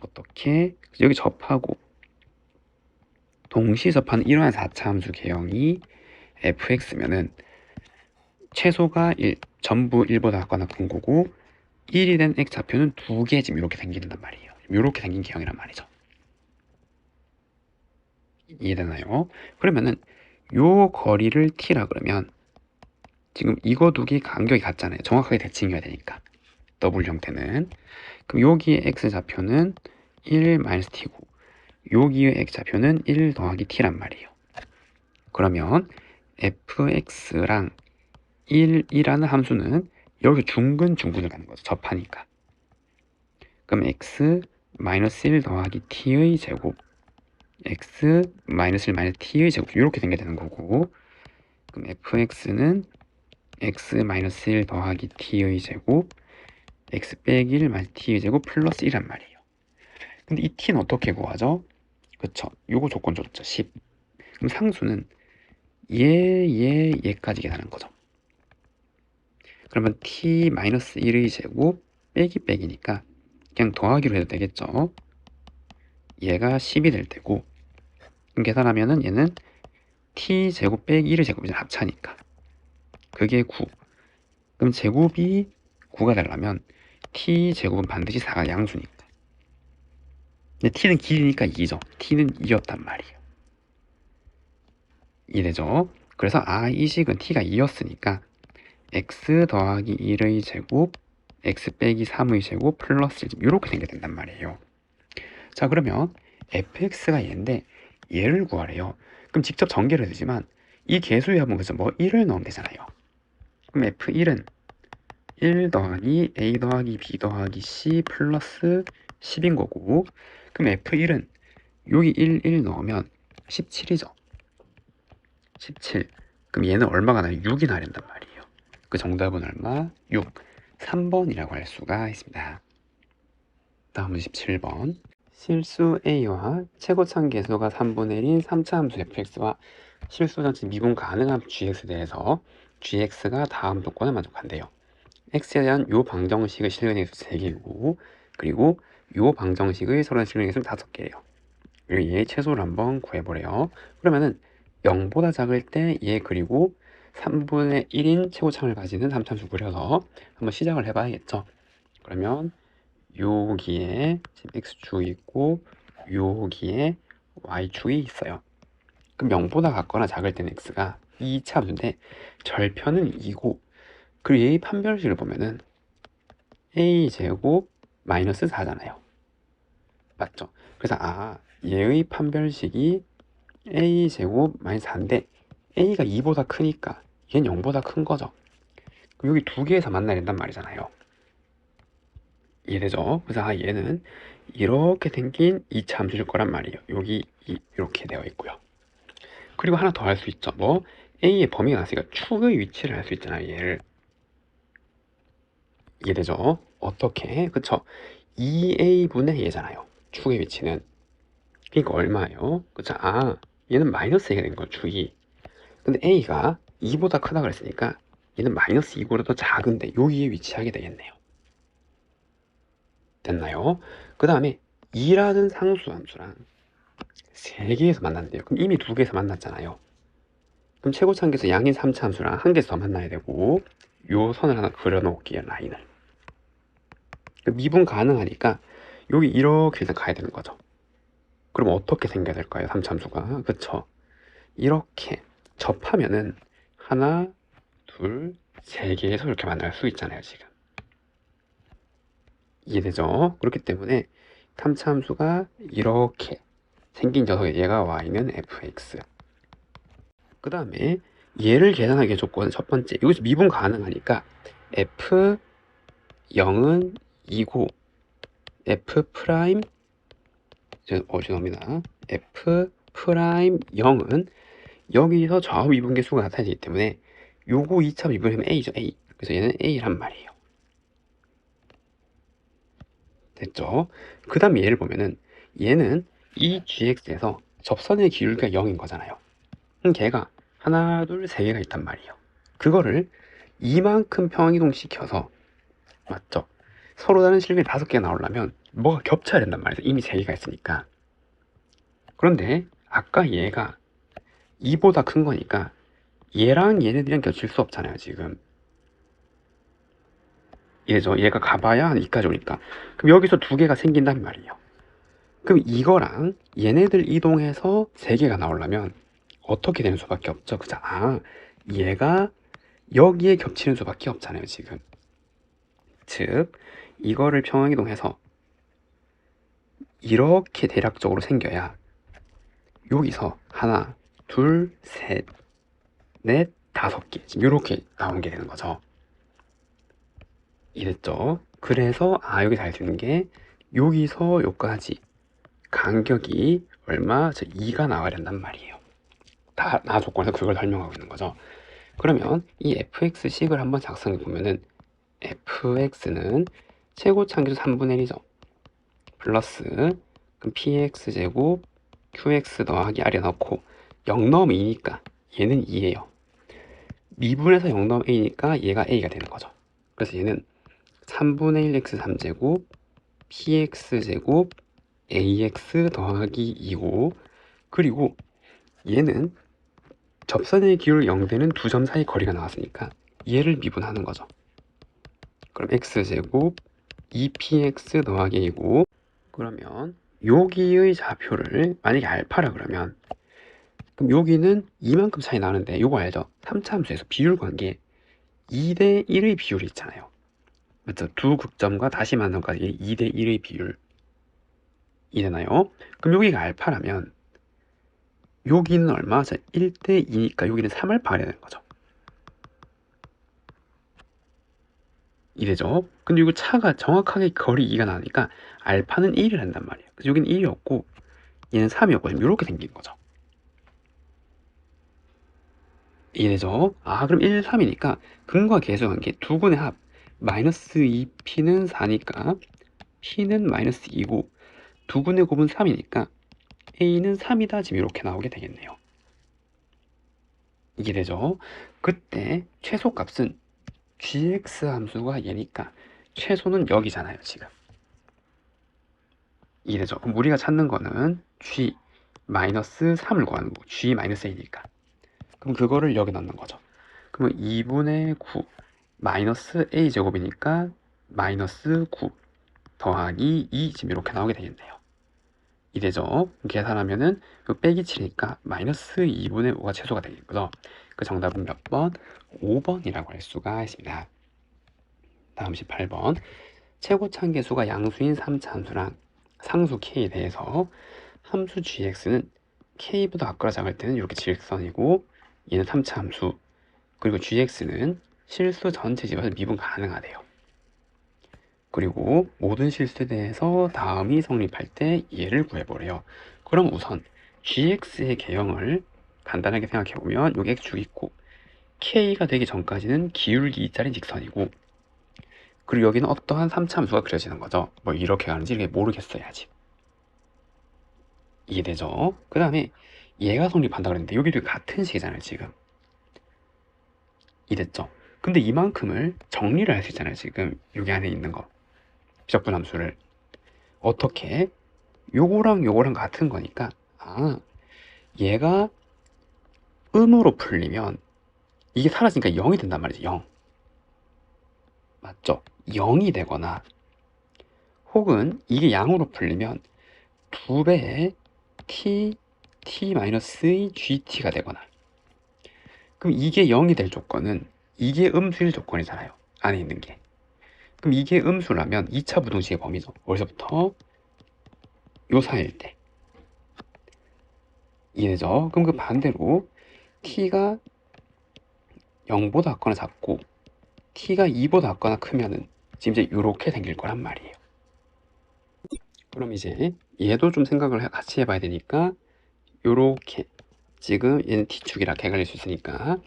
어떻게? 여기 접하고 동시 접하는 이러한 4차 함수 개형이 fx면은 최소가 1, 전부 1보다 같거나 큰 거고 1이 된 x좌표는 두 개 지금 이렇게 생긴단 말이에요. 이렇게 생긴 개형이란 말이죠. 이해되나요? 그러면은 요 거리를 t라 그러면 지금 이거 두 개 간격이 같잖아요. 정확하게 대칭해야 되니까. 더블 형태는. 그럼 여기의 x좌표는 1-t고 여기의 x좌표는 1 더하기 t란 말이에요. 그러면 fx랑 1이라는 함수는 여기서 중근을 가는 거죠. 접하니까. 그럼 x-1 더하기 t의 제곱 x-1 t의 제곱 이렇게 생겨야 되는 거고 그럼 fx는 x-1 더하기 t의 제곱 x 빼기 1 t의 제곱 플러스 1란 말이에요. 근데 이 t는 어떻게 구하죠? 그쵸? 요거 조건 줬죠. 10. 그럼 상수는 얘까지 계산하는 거죠. 그러면 t-1의 제곱 빼기 빼기니까 그냥 더하기로 해도 되겠죠. 얘가 10이 될 테고 그럼 계산하면은 얘는 t제곱 빼기 1의 제곱이잖아. 합차니까 그게 9. 그럼 제곱이 9가 되려면 t제곱은 반드시 4가 양수니까 근데 t는 길이니까 2죠. t는 2였단 말이에요. 이래죠. 그래서 이 식은 t가 2였으니까 x 더하기 1의 제곱 x 빼기 3의 제곱 플러스 1 이렇게 생겨야 된단 말이에요. 자 그러면 fx가 얘인데 얘를 구하래요. 그럼 직접 전개를 해도 되지만 이 개수에 한번 그래서 뭐 1을 넣으면 되잖아요. 그럼 f1은 1 더하기 a 더하기 b 더하기 c 플러스 10인 거고 그럼 f1은 여기 1 넣으면 17이죠. 17. 그럼 얘는 얼마가 나요? 6이 나된단 말이에요. 그 정답은 얼마? 6. 3번이라고 할 수가 있습니다. 다음은 17번. 실수 a와 최고참 계수가 3분의 1인 3차 함수 fx와 실수 전체 미분 가능한 gx에 대해서 gx가 다음 조건을 만족한대요. x에 대한 요 방정식의 실근의 수 3개고 그리고 요 방정식의 서로 실근의 수 5개예요. 얘의 최소를 한번 구해보래요. 그러면은 0보다 작을 때 얘 그리고 3분의 1인 최고참을 가지는 3참수 그려서 한번 시작을 해봐야겠죠. 그러면 여기에 지금 x축이 있고 여기에 y축이 있어요. 그럼 0보다 같거나 작을 때는 x가 2차 함수인데 절편은 2고 그리고 얘의 판별식을 보면은 a제곱 마이너스 4잖아요. 맞죠? 그래서 얘의 판별식이 a제곱 마이너스 4인데 a가 2보다 크니까 얘는 0보다 큰 거죠. 그럼 여기 두 개에서 만나야 된단 말이잖아요. 이해되죠? 그래서 얘는 이렇게 생긴 2차 함수일 거란 말이에요. 여기 이렇게 되어 있고요. 그리고 하나 더 할 수 있죠. 뭐 a의 범위가 나왔으니까 축의 위치를 알 수 있잖아요. 얘를. 이해되죠? 어떻게? 그쵸? 2a분의 얘잖아요. 축의 위치는. 그러니까 얼마예요? 그쵸? 얘는 마이너스 2가 된 거예요. 축이. 근데 a가 2보다 크다 그랬으니까 얘는 마이너스 2보다 더 작은데 여기에 위치하게 되겠네요. 됐나요? 그 다음에 2라는 상수 함수랑 3개에서 만난대요. 그럼 이미 2개에서 만났잖아요. 그럼 최고차함수에서 양인 3차 함수랑 한 개에서 더 만나야 되고 요 선을 하나 그려놓을게요. 라인을. 미분 가능하니까 여기 이렇게 일단 가야 되는 거죠. 그럼 어떻게 생겨야 될까요? 3차 함수가. 그쵸? 이렇게 접하면은 하나, 둘, 3개에서 이렇게 만날 수 있잖아요. 지금. 이해되죠? 그렇기 때문에 3차 함수가 이렇게 생긴 녀석의 얘가 y는 fx. 그 다음에 얘를 계산하기 위한 조건은 첫 번째, 여기서 미분 가능하니까 f0은 2고 f 프라임 죄송합니다. f 프라임 0은 여기서 좌우 미분계수가 나타나기 때문에 요거 2차 미분하면 a죠. a. 그래서 얘는 A란 말이에요. 됐죠? 그 다음에 얘를 보면은 얘는 이 gx에서 접선의 기울기가 0인 거잖아요. 그럼 걔가 하나, 둘, 세 개가 있단 말이에요. 그거를 이만큼 평행이동시켜서, 맞죠? 서로 다른 실근이 5개가 나오려면 뭐가 겹쳐야 된단 말이에요. 이미 3개가 있으니까. 그런데 아까 얘가 2보다 큰 거니까 얘랑 얘네들이랑 겹칠 수 없잖아요, 지금. 얘죠. 얘가 가봐야 한 2까지 오니까. 그럼 여기서 2개가 생긴단 말이에요. 그럼 이거랑 얘네들 이동해서 3개가 나오려면 어떻게 되는 수밖에 없죠? 그죠? 아, 얘가 여기에 겹치는 수밖에 없잖아요, 지금. 즉, 이거를 평행이동해서 이렇게 대략적으로 생겨야 여기서 하나, 둘, 셋, 넷, 5개 지금 이렇게 나온 게 되는 거죠. 이랬죠? 그래서 여기 잘 쓰는 게 여기서 여기까지 간격이 얼마? 2가 나와야 된단 말이에요. 나 조건에서 그걸 설명하고 있는 거죠. 그러면 이 fx식을 한번 작성해 보면은 fx는 최고차함계수 3분의 1이죠. 플러스 그럼 px제곱 qx 더하기 r에 넣고 0 넣으면 2니까 얘는 2예요. 미분에서 0 넣으면 a니까 얘가 a가 되는 거죠. 그래서 얘는 3분의 1 x 3제곱 px제곱 ax 더하기 2고, 그리고 얘는 접선의 기울 0되는 두 점 사이 거리가 나왔으니까 얘를 미분하는 거죠. 그럼 x제곱 2px 더하기 a고, 그러면 여기의 좌표를 만약에 알파라 그러면 그럼 여기는 이만큼 차이 나는데 요거 알죠? 3차 함수에서 비율 관계 2대 1의 비율이 있잖아요. 맞죠? 두 극점과 다시 만점까지 2대 1의 비율이 되나요? 그럼 여기가 알파라면 여기는 얼마? 자, 1대 2니까 여기는 3알파가 되는 거죠. 이래죠? 근데 이거 차가 정확하게 거리 2가 나니까 알파는 1을 한단 말이에요. 그래서 여기는 1이었고 얘는 3이었고 지금 이렇게 생긴 거죠. 이래죠? 그럼 1, 3이니까 근과 계수 관계 두 군의 합 마이너스 2p는 4니까 p는 마이너스 2고 두 군의 곱은 3이니까 a는 3이다. 지금 이렇게 나오게 되겠네요. 이게 되죠? 그때 최소값은 gx 함수가 얘니까 최소는 여기잖아요, 지금. 이래죠. 그럼 우리가 찾는 거는 g 마이너스 3을 구하는 거고 g 마이너스 a니까. 그럼 그거를 여기 넣는 거죠. 그러면 2분의 9 마이너스 a 제곱이니까 마이너스 9 더하기 2 지금 이렇게 나오게 되겠네요. 이래죠. 계산하면은 빼기 7이니까 마이너스 2분의 5가 최소가 되겠고요. 그 정답은 몇 번? 5번이라고 할 수가 있습니다. 다음 18번. 최고차함계수가 양수인 3차 함수랑 상수 k에 대해서 함수 gx는 k보다 앞거나 작을 때는 이렇게 직선이고 얘는 3차 함수, 그리고 gx는 실수 전체 집에서 미분 가능하대요. 그리고 모든 실수에 대해서 다음이 성립할 때 얘를 구해보래요. 그럼 우선 gx의 개형을 간단하게 생각해보면 여기 x축 있고 k가 되기 전까지는 기울기 2짜리 직선이고, 그리고 여기는 어떠한 3차 함수가 그려지는 거죠. 뭐 이렇게 가는지 이렇게 모르겠어요, 아직. 이해되죠? 그 다음에 얘가 성립한다 그랬는데 여기도 같은 식이잖아요, 지금. 이해됐죠? 근데 이만큼을 정리를 할 수 있잖아요, 지금 여기 안에 있는 거. 비적분 함수를 어떻게? 요거랑 요거랑 같은 거니까 얘가 음으로 풀리면 이게 사라지니까 0이 된단 말이죠. 0 맞죠? 0이 되거나 혹은 이게 양으로 풀리면 2배의 t-gt가 되거나, 그럼 이게 0이 될 조건은 이게 음수일 조건이잖아요, 안에 있는 게. 그럼 이게 음수라면 2차 부등식의 범위죠. 어디서부터? 요 사이일 때. 이해되죠? 그럼 그 반대로 t가 0보다 작거나 작고 t가 2보다 작거나 크면은 지금 이제 이렇게 생길 거란 말이에요. 그럼 이제 얘도 좀 생각을 같이 해봐야 되니까 요렇게, 지금 얘는 t축이라 개갈릴 수 있으니까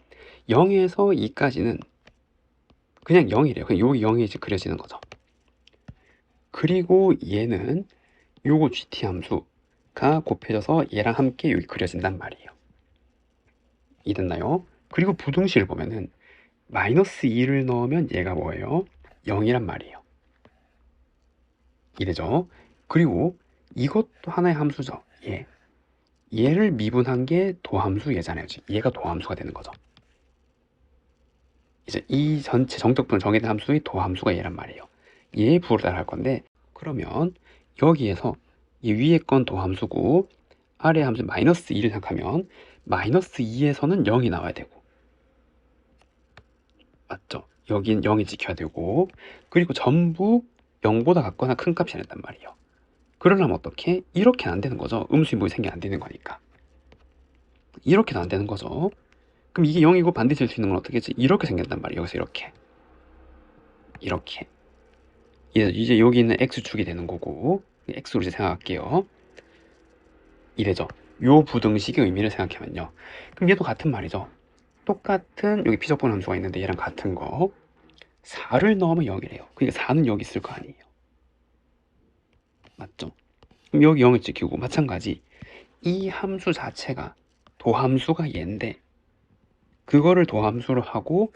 0에서 2까지는 그냥 0이래요. 그냥 여기 0이 이제 그려지는 거죠. 그리고 얘는 요거 gt 함수가 곱해져서 얘랑 함께 여기 그려진단 말이에요. 이해됐나요? 그리고 부등식을 보면은 마이너스 2를 넣으면 얘가 뭐예요? 0이란 말이에요. 이래죠. 그리고 이것도 하나의 함수죠. 얘를 미분한 게 도함수 얘잖아요. 얘가 도함수가 되는 거죠. 이제 이 전체 정적분을 정해진 함수의 도함수가 얘란 말이에요. 얘의 부호를 따라갈 건데, 그러면 여기에서 이 위에 건 도함수고 아래 함수 마이너스 2를 생각하면 마이너스 2에서는 0이 나와야 되고, 맞죠? 여긴 0이 지켜야 되고, 그리고 전부 0보다 같거나 큰 값이 된단 말이에요. 그러려면 어떻게? 이렇게는 안 되는 거죠. 음수인분이 생기면 안 되는 거니까. 이렇게도 안 되는 거죠. 그럼 이게 0이고 반드시 될 수 있는 건 어떻게지? 이렇게 생긴단 말이에요. 여기서 이렇게 이제 여기 있는 x축이 되는 거고, x로 이제 생각할게요. 이래죠. 요 부등식의 의미를 생각하면요, 그럼 얘도 같은 말이죠. 똑같은 여기 피적분 함수가 있는데 얘랑 같은 거 4를 넣으면 0이래요. 그러니까 4는 여기 있을 거 아니에요. 맞죠? 그럼 여기 0을 지키고, 마찬가지 이 함수 자체가 도함수가 얘인데 그거를 도함수로 하고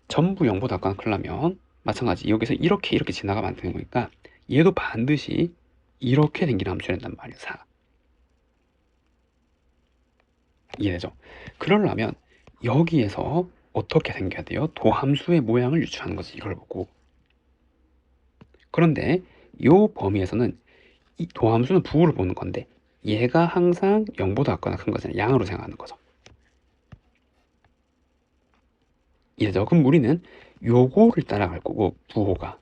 전부 0보다 같거나 크려면 마찬가지 여기서 이렇게 지나가면 안 되는 거니까 얘도 반드시 이렇게 생긴 함수를 한단 말이에요. 4. 이해되죠? 그러려면 여기에서 어떻게 생겨야 돼요? 도함수의 모양을 유추하는 거지, 이걸 보고. 그런데 이 범위에서는 이 도함수는 부호를 보는 건데 얘가 항상 0보다 같거나 큰 거잖아요. 양으로 생각하는 거죠. 이래죠. 그럼 우리는 요거를 따라갈 거고, 부호가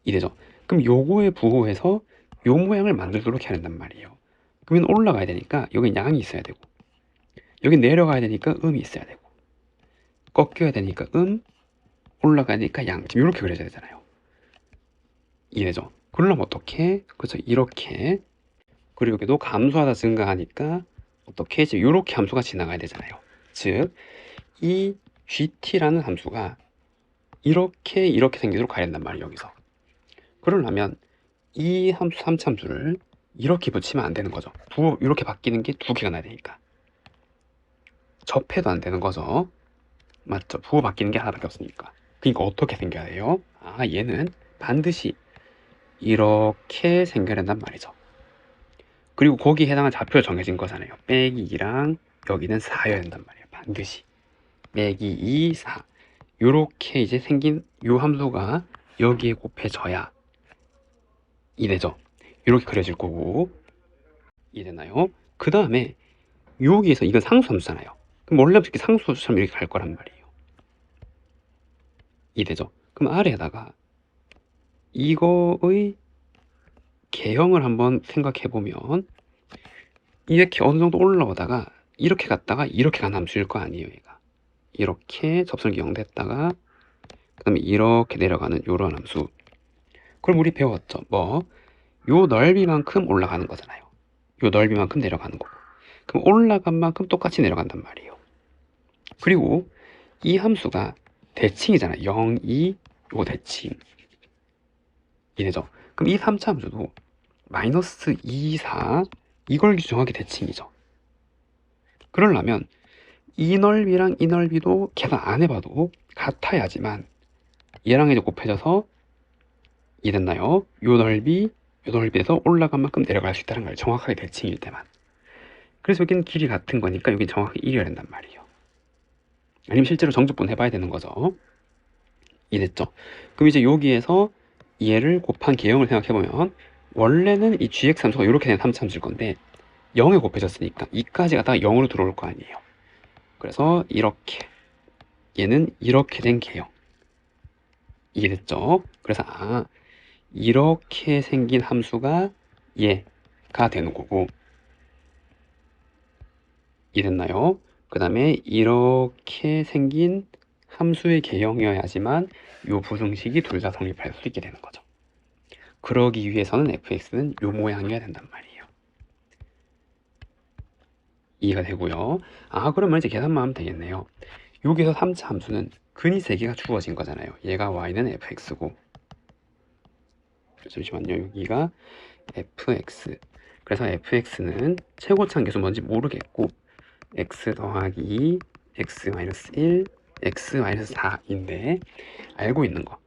이래죠. 그럼 요거의 부호에서 요 모양을 만들도록 해야 된단 말이에요. 그러면 올라가야 되니까 여긴 양이 있어야 되고, 여기 내려가야 되니까 음이 있어야 되고, 꺾여야 되니까 올라가야 되니까 양. 지금 이렇게 그려져야 되잖아요. 이래죠. 그러려면 어떻게? 그렇죠. 이렇게. 그리고 여기도 감소하다 증가하니까 어떻게? 지금 이렇게 함수가 지나가야 되잖아요. 즉, 이 gt라는 함수가 이렇게 생기도록 가야 된단 말이에요. 여기서. 그러려면 이 함수 3참수를 이렇게 붙이면 안 되는 거죠. 부호 이렇게 바뀌는 게 두 개가 나야 되니까. 접해도 안 되는 거죠. 맞죠? 부호 바뀌는 게 하나밖에 없으니까. 그러니까 어떻게 생겨야 돼요? 얘는 반드시 이렇게 생겨야 된단 말이죠. 그리고 거기에 해당한 좌표가 정해진 거잖아요. 빼기 2랑 여기는 4여야 된단 말이에요. 반드시 빼기 2, 4 요렇게 이제 생긴 요 함수가 여기에 곱해져야 이래죠. 이렇게 그려질 거고. 이해되나요? 그 다음에 여기에서 이건 상수함수잖아요. 그럼 원래 이렇게 상수처럼 이렇게 갈 거란 말이에요. 이해되죠? 그럼 아래에다가 이거의 개형을 한번 생각해 보면 이렇게 어느 정도 올라오다가 이렇게 갔다가 이렇게 간 함수일 거 아니에요. 얘가 이렇게 접선기 0 됐다가 그 다음에 이렇게 내려가는 요런 함수. 그럼 우리 배웠죠? 요 넓이만큼 올라가는 거잖아요. 요 넓이만큼 내려가는 거고, 그럼 올라간 만큼 똑같이 내려간단 말이에요. 그리고 이 함수가 대칭이잖아요. 0, 2, 요거 대칭. 이래죠. 그럼 이 3차 함수도 마이너스 2, 4 이걸 정확히 대칭이죠. 그러려면 이 넓이랑 이 넓이도 계산 안 해봐도 같아야지만 얘랑 이제 곱해져서 이해됐나요? 요 넓이에서 올라간 만큼 내려갈 수 있다는 걸 정확하게 대칭일 때만. 그래서 여기는 길이 같은 거니까 여기 정확히 1이어야 된단 말이에요. 아니면 실제로 정적분 해봐야 되는 거죠. 이해됐죠? 그럼 이제 여기에서 얘를 곱한 개형을 생각해보면 원래는 이 gx 함수가 이렇게 된 3참수일 건데 0에 곱해졌으니까 2까지 가다가 0으로 들어올 거 아니에요. 그래서 이렇게 얘는 이렇게 된 개형. 이해됐죠? 그래서 이렇게 생긴 함수가 얘가 되는 거고, 이해됐나요? 그 다음에 이렇게 생긴 함수의 개형이어야지만 요 부등식이 둘 다 성립할 수 있게 되는 거죠. 그러기 위해서는 fx는 요 모양이어야 된단 말이에요. 이해가 되고요. 그러면 이제 계산만 하면 되겠네요. 여기서 3차 함수는 근이 3개가 주어진 거잖아요. 얘가 y는 fx고, 잠시만요, 여기가 fx. 그래서 fx는 최고참 계수 뭔지 모르겠고 x 더하기 x-1, x-4인데 알고 있는 거,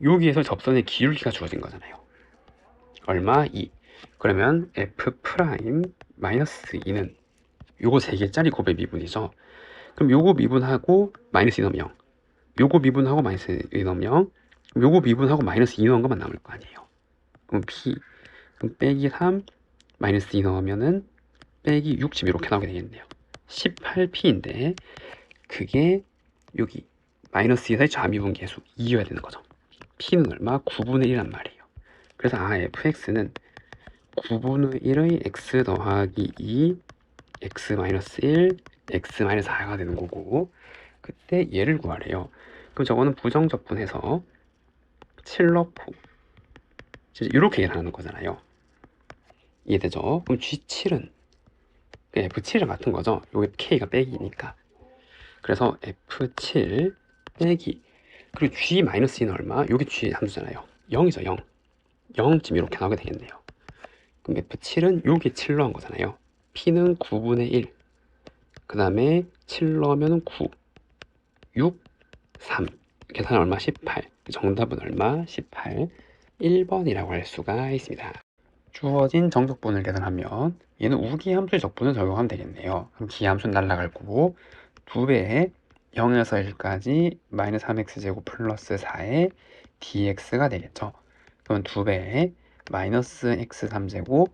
여기에서 접선의 기울기가 주어진 거잖아요. 얼마? 2. 그러면 f'-2는 요거 3개짜리 곱의 미분이죠. 그럼 요거 미분하고 마이너스 2 넣으면 0, 요거 미분하고 마이너스 2 넣으면 0, 요거 미분하고 마이너스 2 넣은 것만 남을 거 아니에요. 그럼 p, 그럼 빼기 3, 마이너스 2 넣으면은 빼기 6, 지금 이렇게 나오게 되겠네요. 18p인데 그게 여기 마이너스 2에서의 좌미분 계수 2여야 되는 거죠. p는 얼마? 9분의 1란 말이에요. 그래서 fx는 9분의 1의 x 더하기 2, x-1, x-4가 되는 거고, 그때 얘를 구하래요. 그럼 저거는 부정적분해서 7 넣고 이렇게 계산하는 거잖아요. 이해되죠? 그럼 G7은 F7이랑 같은 거죠. 요게 K가 빼기니까. 그래서 F7 빼기, 그리고 G-2는 얼마? 요게 G 함수잖아요. 0이죠, 0. 0 지금 이렇게 나오게 되겠네요. 그럼 F7은 요게 7 넣은 거잖아요. P는 9분의 1. 그 다음에 7 넣으면 9, 6, 3. 계산 얼마? 18. 정답은 얼마? 18. 1번이라고 할 수가 있습니다. 주어진 정적분을 계산하면 얘는 우기함수의 적분을 적용하면 되겠네요. 그럼 기함수는 날라갈 거고, 2배에 0에서 1까지 마이너스 3x제곱 플러스 4의 dx가 되겠죠. 그럼 2배에 마이너스 x3제곱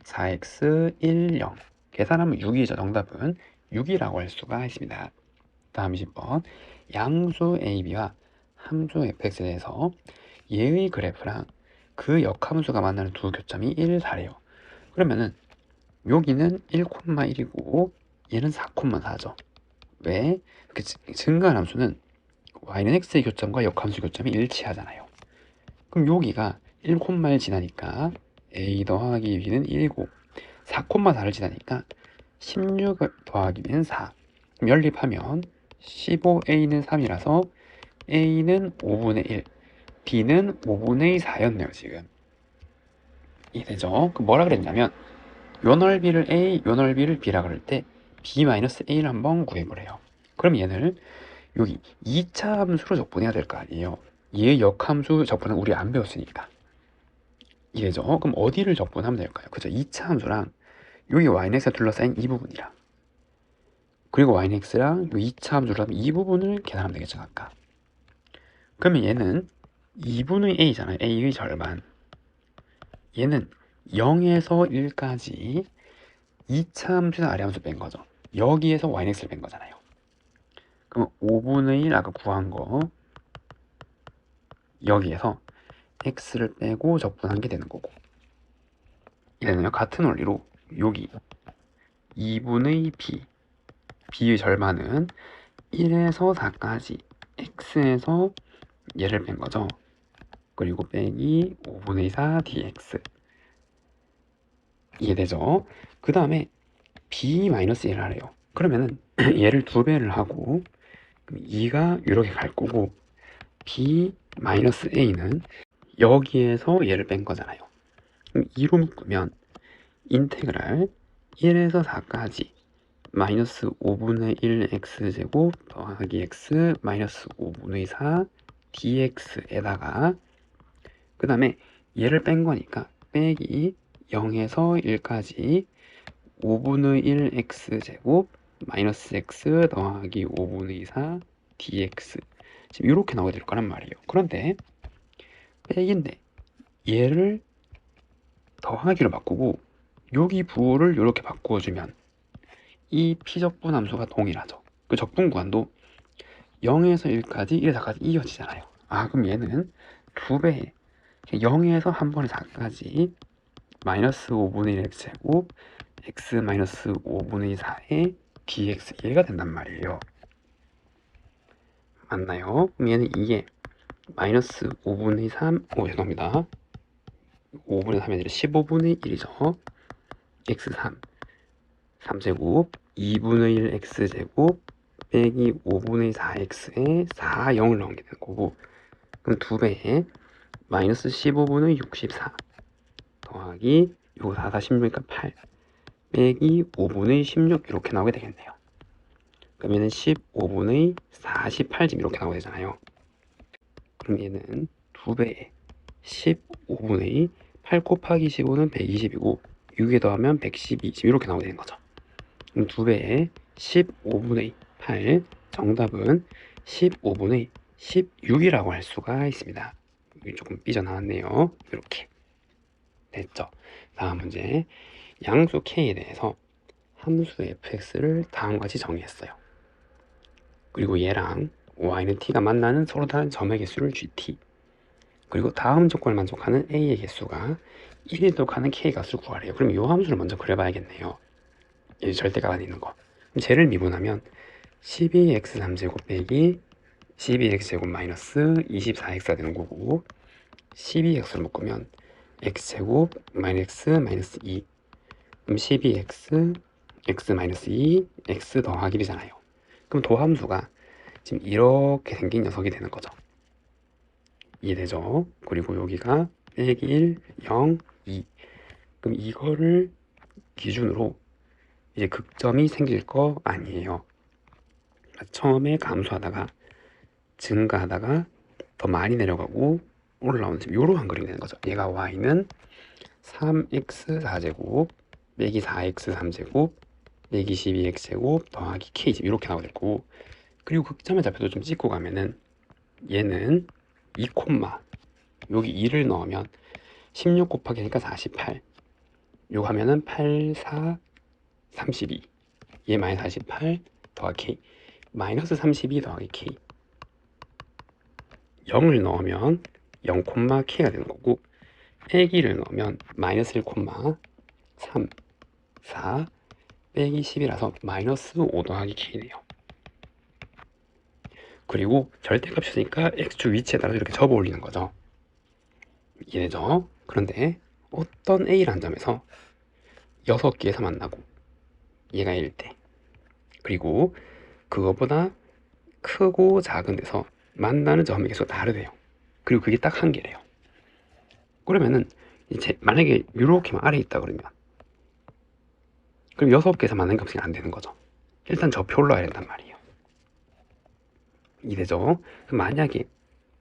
4x 1, 0. 계산하면 6이죠. 정답은 6이라고 할 수가 있습니다. 다음 20번. 양수 AB와 함수 fx에 대해서 얘의 그래프랑 그 역함수가 만나는 두 교점이 1, 4래요. 그러면은 여기는 1,1이고 얘는 4,4죠. 왜? 이렇게 증가한 함수는 y는 x의 교점과 역함수 교점이 일치하잖아요. 그럼 여기가 1,1 지나니까 a 더하기 b는 1이고 4,4를 지나니까 16을 더하기 b는 4. 그럼 연립하면 15a는 3이라서 a는 5분의 1, b는 5분의 4였네요. 지금 이해되죠? 그럼 뭐라 그랬냐면 요 넓이를 a, 요 넓이를 b라 그럴 때 b-a를 한번 구해보래요. 그럼 얘는 여기 2차 함수로 적분해야 될 거 아니에요. 얘 역함수 적분은 우리 안 배웠으니까. 이해죠? 그럼 어디를 적분하면 될까요? 그죠? 2차 함수랑 여기 yx가 둘러싸인 이 부분이랑, 그리고 yx랑 요 2차 함수로 하면 이 부분을 계산하면 되겠죠, 아까. 그러면 얘는 2분의 a잖아요. a의 절반. 얘는 0에서 1까지 2차 함수에서 아래 함수 뺀 거죠. 여기에서 yx를 뺀 거잖아요. 그럼 5분의 1 아까 구한 거 여기에서 x를 빼고 적분한 게 되는 거고, 얘는요 같은 원리로 여기 2분의 b, b의 절반은 1에서 4까지 x에서 얘를 뺀 거죠. 그리고 빼기 5분의 4 dx. 이해되죠? 그 다음에 b-1을 하래요. 그러면은 얘를 2배를 하고 2가 이렇게 갈 거고, b-a는 여기에서 얘를 뺀 거잖아요. 그럼 2로 묶으면 인테그랄 1에서 4까지 마이너스 5분의 1 x제곱 더하기 x 마이너스 5분의 4 dx에다가 그 다음에 얘를 뺀 거니까 빼기 0에서 1까지 5분의 1 x제곱 마이너스 x 더하기 5분의 4 dx. 지금 이렇게 나오게 될 거란 말이에요. 그런데 빼기인데 얘를 더하기로 바꾸고 여기 부호를 이렇게 바꾸어주면 이 피적분 함수가 동일하죠. 그 적분 구간도 0에서 1까지 1에서 4까지 이어지잖아요. 아, 그럼 얘는 2배 0에서 한 번에 4까지 마이너스 5분의 1 x제곱 x 마이너스 5분의 4의 dx, 얘가 된단 말이에요. 맞나요? 그럼 얘는 이게 마이너스 5분의 3, 죄송합니다. 5분의 3이 아니라 15분의 1이죠. x3, 3제곱 2분의 1 x제곱 빼기 5분의 4x에 4, 0을 넣은 게 되는 거고, 그럼 2배에 마이너스 15분의 64 더하기 요거 4, 4, 16이니까 8 빼기 5분의 16 이렇게 나오게 되겠네요. 그러면은 15분의 48쯤 이렇게 나오게 되잖아요. 그럼 얘는 2배에 15분의 8 곱하기 15는 120이고 6에 더하면 112 지금 이렇게 나오게 되는 거죠. 그럼 2배에 15분의 8 정답은 15분의 16이라고 할 수가 있습니다. 여기 조금 삐져나왔네요. 이렇게 됐죠. 다음 문제, 양수 k에 대해서 함수 fx를 다음과 같이 정의했어요. 그리고 얘랑 y는 t가 만나는 서로 다른 점의 개수를 gt, 그리고 다음 조건을 만족하는 a의 개수가 1에 독하는 k 값을 구하래요. 그럼 이 함수를 먼저 그려봐야겠네요. 이 절대값 안에 있는 거. 그럼 쟤를 미분하면 12x3제곱 빼기 12x제곱 마이너스 24x가 되는 거고, 12x를 묶으면 x제곱 마이너스 마이너스 2, 그럼 12x x 마이너스 2 x 더하기 1이잖아요. 그럼 도함수가 지금 이렇게 생긴 녀석이 되는 거죠. 이해되죠? 그리고 여기가 빼기 1, 0, 2. 그럼 이거를 기준으로 이제 극점이 생길 거 아니에요. 처음에 감소하다가 증가하다가 더 많이 내려가고 올라오는 지금 이러한 그림이 되는 거죠. 얘가 y는 3x 4제곱 빼기 4x 3제곱 빼기 12x제곱 더하기 k 이렇게 나오게 될 거고, 그리고 극점의 좌표도 좀 찍고 가면은 얘는 2, 여기 2를 넣으면 16 곱하기 하니까 48, 요거 하면은 8, 4, 32, 얘 마이너스 48 더하기 k, 마이너스 32 더하기 k, 0을 넣으면 0, k가 되는 거고, 빼기를 넣으면 마이너스 1, 3, 4 빼기 10이라서 마이너스 5 더하기 k네요. 그리고 절대값이니까 x축 위치에 따라서 이렇게 접어 올리는 거죠. 이해되죠? 그런데 어떤 a라는 점에서 6개에서 만나고 얘가 1대, 그리고 그거보다 크고 작은 데서 만나는 점의 개수가 다르대요. 그리고 그게 딱 한 개래요. 그러면은 이제 만약에 이렇게만 아래에 있다 그러면 그럼 6개에서 만나는 값이 안 되는 거죠. 일단 저표 올라와야 된단 말이에요. 이해되죠? 그럼 만약에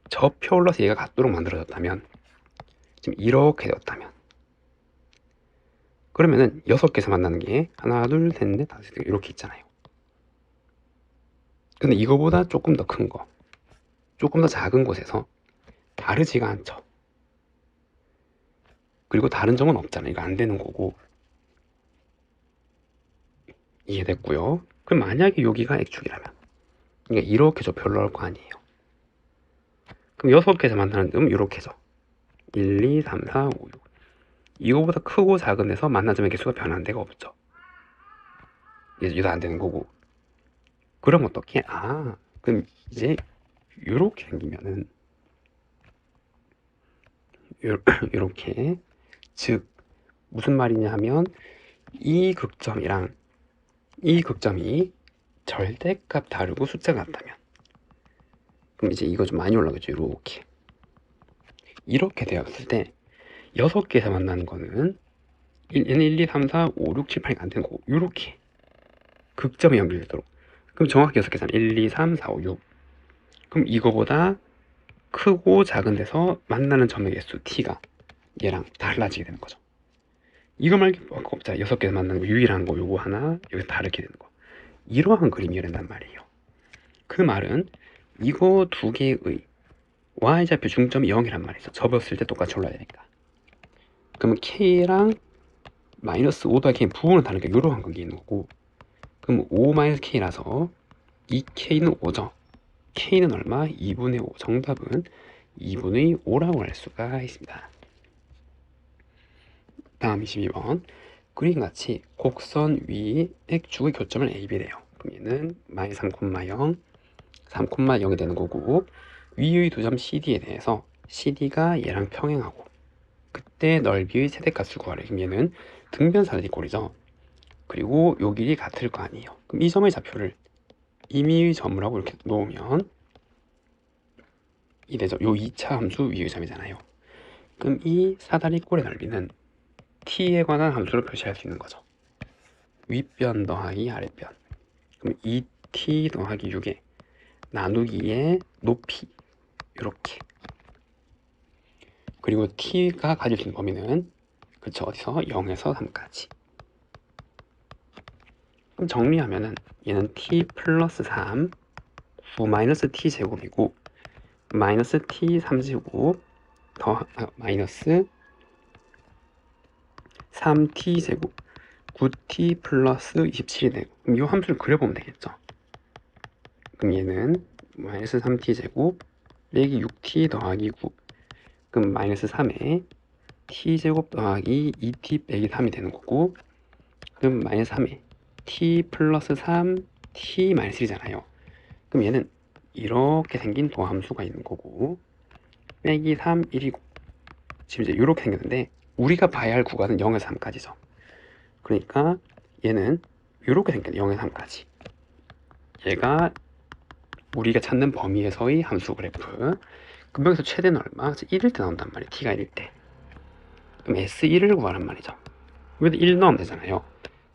저표 올라서 얘가 같도록 만들어졌다면, 지금 이렇게 되었다면, 그러면은 6개에서 만나는 게 하나, 둘, 셋, 넷, 다섯, 이렇게 있잖아요. 근데 이거보다 조금 더 큰 거, 조금 더 작은 곳에서 다르지가 않죠. 그리고 다른 점은 없잖아요. 이거 안 되는 거고. 이해됐고요. 그럼 만약에 여기가 X축이라면, 그러니까 이렇게 저 별로 할 거 아니에요. 그럼 6개에서 만나는 점은 이렇게죠. 1, 2, 3, 4, 5, 6. 이거보다 크고 작은 데서 만난 점의 개수가 변한 데가 없죠. 이거 안 되는 거고. 그럼 어떻게? 그럼 이제 이렇게 생기면은 이렇게, 즉 무슨 말이냐 하면 이 극점이랑 이 극점이 절대값 다르고 숫자가 같다면, 그럼 이제 이거 좀 많이 올라가죠. 이렇게 되었을 때 6개에서 만나는 거는 1, 2, 3, 4, 5, 6, 7, 8이 안 되는 거고, 이렇게 극점이 연결되도록. 그럼 정확히 6개잖아요. 1, 2, 3, 4, 5, 6. 그럼 이거보다 크고 작은 데서 만나는 점의 개수 t가 얘랑 달라지게 되는 거죠. 이거 말고 없잖아요. 6개에서 만나는 거, 유일한 거 요거 하나, 여기 다르게 되는 거. 이러한 그림이 된단 말이에요. 그 말은 이거 두 개의 y좌표 중점이 0이란 말이죠. 접었을 때 똑같이 올라야 되니까. 그러면 k랑 마이너스 5 더하기 k는 부분은 다르니까 이러한 관계 있는 거고, 그럼 5 마이너스 k라서 이 k는 5죠. k는 얼마? 2분의 5. 정답은 2분의 5라고 할 수가 있습니다. 다음 22번. 그림같이 곡선 위 X축의 교점을 A, B래요. 그럼 얘는 마이너스 3,0, 3,0이 되는 거고, 위의 두 점 CD에 대해서 CD가 얘랑 평행하고 그때 넓이의 최대값을 구하래. 그럼 얘는 등변사다리꼴이죠. 그리고 요 길이 같을 거 아니에요. 그럼 이 점의 좌표를 임의의 점이라고 이렇게 놓으면 이되죠. 요 2차 함수 위의 점이잖아요. 그럼 이 사다리 꼴의 넓이는 t에 관한 함수로 표시할 수 있는 거죠. 윗변 더하기 아랫변. 그럼 2t 더하기 6에 나누기의 높이 이렇게. 그리고 t가 가질 수 있는 범위는 그쵸, 어디서 0에서 3까지. 그럼 정리하면은 얘는 t 플러스 3 마이너스 t 제곱이고 마이너스 t 3제곱 더 마이너스 3t 제곱 9t 플러스 27이 되고, 그럼 이 함수를 그려보면 되겠죠. 그럼 얘는 마이너스 3t 제곱 빼기 6t 더하기 9, 그럼 마이너스 3에 t 제곱 더하기 2t 빼기 3이 되는 거고, 그럼 마이너스 3에 t 플러스 3 t 마이너스 1이잖아요. 그럼 얘는 이렇게 생긴 도함수가 있는 거고, 빼기 3 1이고, 지금 이제 이렇게 생겼는데 우리가 봐야 할 구간은 0에서 3까지죠. 그러니까 얘는 이렇게 생겼네. 0에서 3까지. 얘가 우리가 찾는 범위에서의 함수 그래프. 그럼 여기서 최대는 얼마? 1일 때 나온단 말이에요. t가 1일 때. 그럼 S1을 구하란 말이죠. 여기다 1 넣으면 되잖아요.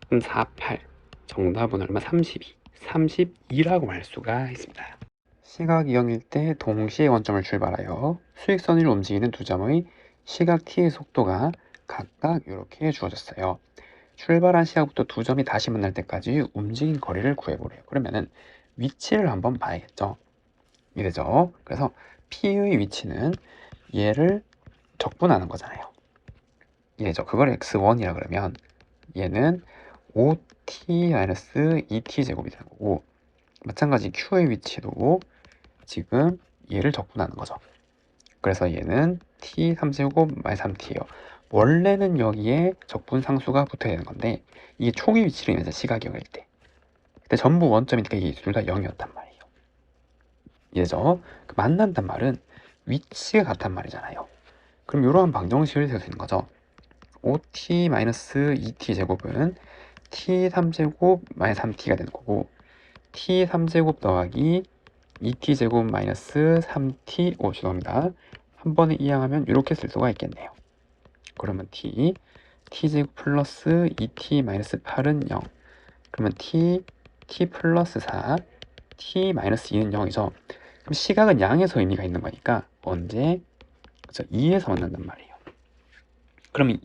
그럼 4, 8. 정답은 얼마? 32. 32라고 할 수가 있습니다. 시각 0일 때 동시에 원점을 출발하여 수직선 위로 움직이는 두 점의 시각 t의 속도가 각각 이렇게 주어졌어요. 출발한 시각부터 두 점이 다시 만날 때까지 움직인 거리를 구해보래요. 그러면은 위치를 한번 봐야겠죠. 이래죠. 그래서 P의 위치는 얘를 적분하는 거잖아요. 이래죠. 그걸 x1이라 그러면 얘는 5t-2t 제곱이 되는 거고, 마찬가지 Q의 위치도 지금 얘를 적분하는 거죠. 그래서 얘는 t 3제곱 마이너스 3t예요. 원래는 여기에 적분 상수가 붙어야 되는 건데 이게 초기 위치를 이제 시각이 0일 때. 근데 전부 원점이니까 이게 둘 다 0이었단 말이에요. 이해죠? 그 만난단 말은 위치가 같단 말이잖아요. 그럼 이러한 방정식을 세울 수 있는 거죠. 5t-2t 제곱은 t 3제곱 마이너스 3t가 되는 거고, t 3제곱 더하기 2t 제곱 마이너스 3t, 죄송합니다. 한 번에 이항하면 이렇게 쓸 수가 있겠네요. 그러면 t제곱 플러스 2t 마이너스 8은 0. 그러면 t 플러스 4, t 마이너스 2는 0이죠. 그럼 시각은 양에서 의미가 있는 거니까 언제? 그렇죠, 2에서 만난단 말이에요. 그러면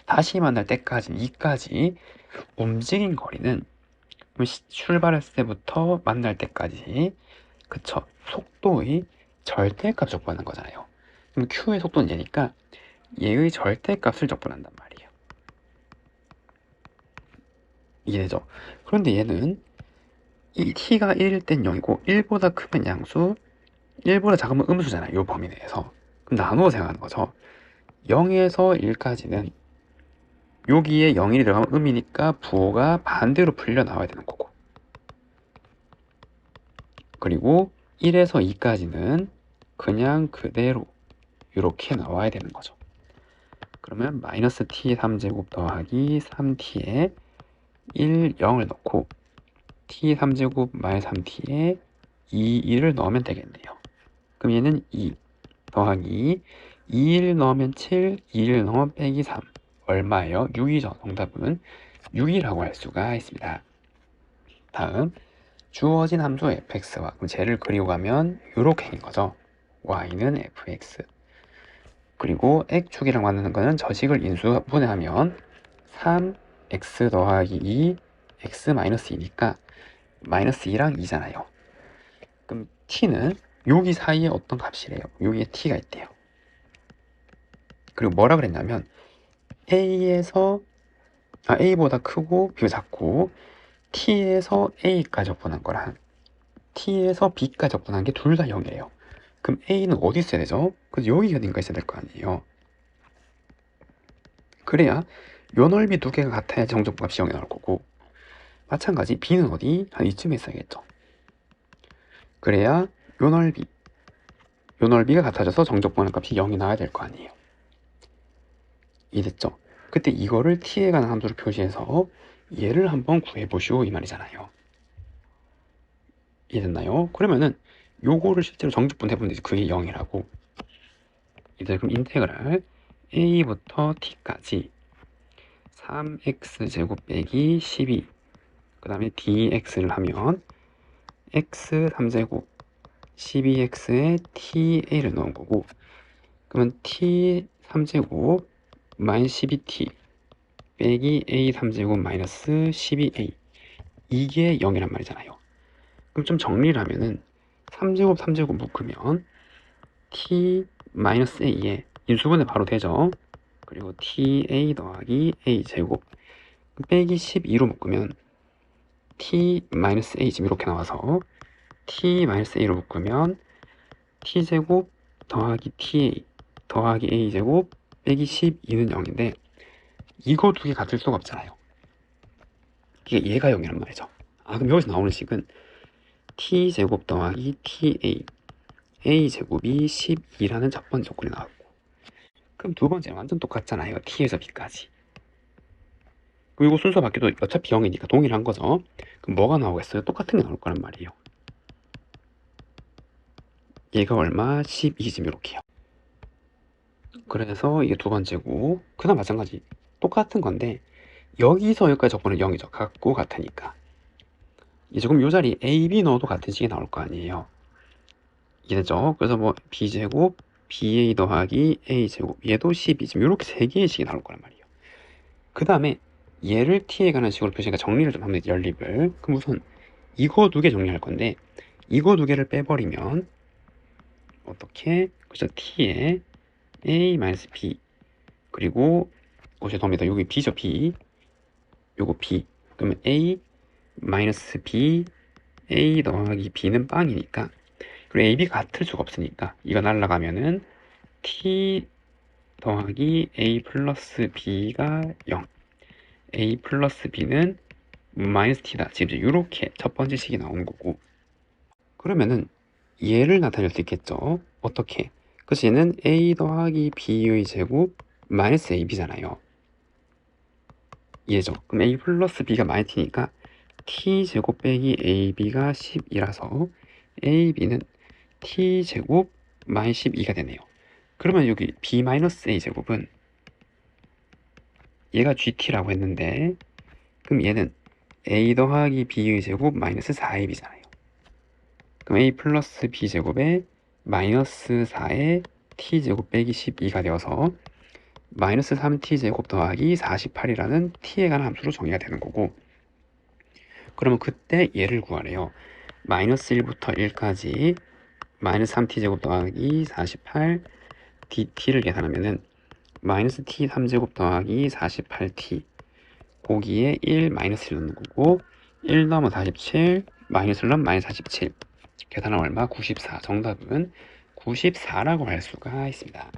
다시 만날 때까지 2까지 움직인 거리는 출발했을 때부터 만날 때까지, 그쵸, 속도의 절대값 적분하는 거잖아요. 그럼 q의 속도는 얘니까 얘의 절대값을 적분한단 말이에요. 이해되죠? 그런데 얘는 이 t가 1일 땐 0이고 1보다 크면 양수, 1보다 작으면 음수잖아요. 이 범위 내에서. 그럼 나누어 생각하는 거죠. 0에서 1까지는 여기에 0일이 들어가면 음이니까 부호가 반대로 풀려 나와야 되는 거고, 그리고 1에서 2까지는 그냥 그대로 이렇게 나와야 되는 거죠. 그러면 마이너스 t 3제곱 더하기 3t에 1, 0을 넣고 t 3제곱 마이너스 3t에 2, 1을 넣으면 되겠네요. 그럼 얘는 2 더하기 2, 1 넣으면 7, 2, 1 넣으면 빼기 3. 얼마예요? 6이죠. 정답은 6이라고 할 수가 있습니다. 다음, 주어진 함수 fx와 그럼 쟤를 그리고 가면 이렇게 인 거죠. y는 fx. 그리고 x축이랑 만드는 거는 저식을 인수 분해하면 3x 더하기 2 x 마이너스 2니까 마이너스 2랑 2잖아요. 그럼 t는 여기 사이에 어떤 값이래요? 여기에 t가 있대요. 그리고 뭐라 그랬냐면 A보다 크고 비교 작고 T에서 A까지 적분한 거랑 T에서 B까지 적분한 게 둘 다 0이에요. 그럼 A는 어디 있어야 되죠? 그래서 여기 어딘가 있어야 될 거 아니에요. 그래야 요 넓이 두 개가 같아야 정적분값이 0이 나올 거고, 마찬가지 B는 어디? 한 이쯤에 있어야겠죠. 그래야 요 넓이가 같아져서 정적분값이 0이 나와야 될 거 아니에요. 이해됐죠? 그때 이거를 t에 관한 함수로 표시해서 얘를 한번 구해보시오 이 말이잖아요. 이해됐나요? 그러면은 요거를 실제로 정직분 해보면 이제 그게 0이라고. 이제 그럼 인테그랄 a부터 t까지 3x제곱 빼기 12, 그 다음에 dx를 하면 x 3제곱 12x에 ta를 넣은 거고, 그러면 t 3제곱 마이너스 12t 빼기 a 3제곱 마이너스 12a, 이게 0이란 말이잖아요. 그럼 좀 정리를 하면은 3제곱 3제곱 묶으면 t 마이너스 a에 인수분해 바로 되죠. 그리고 ta 더하기 a 제곱 빼기 12로 묶으면 t 마이너스 a 지금 이렇게 나와서 t 마이너스 a로 묶으면 t 제곱 더하기 ta 더하기 a 제곱 빼기 12는 0인데 이거 두 개 같을 수가 없잖아요. 이게 얘가 0이란 말이죠. 그럼 여기서 나오는 식은 t 제곱 더하기 ta a 제곱이 12라는 첫 번째 조건이 나왔고, 그럼 두 번째는 완전 똑같잖아요. t에서 b까지. 그리고 순서 바뀌어도 어차피 0이니까 동일한 거죠. 그럼 뭐가 나오겠어요? 똑같은 게 나올 거란 말이에요. 얘가 얼마? 12쯤 이렇게요. 그래서 이게 두 번째고, 그다음 마찬가지 똑같은 건데 여기서 여기까지 적분은 0이죠. 같고 같으니까. 이제 그럼 요 자리 a, b 넣어도 같은 식이 나올 거 아니에요. 이해되죠? 그래서 뭐 b제곱 ba 더하기 a제곱 얘도 12, 지금 이렇게 세 개의 식이 나올 거란 말이에요. 그 다음에 얘를 t에 관한 식으로 표시하니까 정리를 좀 하면 연립을. 그럼 우선 이거 두 개 정리할 건데 이거 두 개를 빼버리면 어떻게? 그죠? t에 a-b 그리고 죄송합니다. 여기 b죠. b. 요거 b. 그러면 a 마이너스 b a 더하기 b는 빵이니까, 그리고 a, b가 같을 수가 없으니까 이거 날라가면은 t 더하기 a 플러스 b가 0, a 플러스 b는 마이너스 t다. 지금 이렇게 첫 번째 식이 나온 거고, 그러면은 얘를 나타낼 수 있겠죠. 어떻게? 그래서 얘는 a 더하기 b의 제곱 마이너스 ab잖아요. 얘죠. 그럼 a 플러스 b가 마이너스 t니까 t제곱 빼기 ab가 10이라서 ab는 t제곱 마이너스 12가 되네요. 그러면 여기 b 마이너스 a 제곱은 얘가 gt라고 했는데, 그럼 얘는 a 더하기 b의 제곱 마이너스 4ab이잖아요. 그럼 a 플러스 b 제곱에 마이너스 4에 t제곱 빼기 12가 되어서 마이너스 3t제곱 더하기 48이라는 t에 관한 함수로 정의가 되는 거고, 그러면 그때 얘를 구하래요. 마이너스 1부터 1까지 마이너스 3t제곱 더하기 48 dt를 계산하면은 마이너스 t 3제곱 더하기 48t 거기에 1 마이너스 1 넣는 거고, 1 넣으면 47 마이너스 1 넣으면 마이너스 47, 계산하면 얼마? 94. 정답은 94라고 할 수가 있습니다.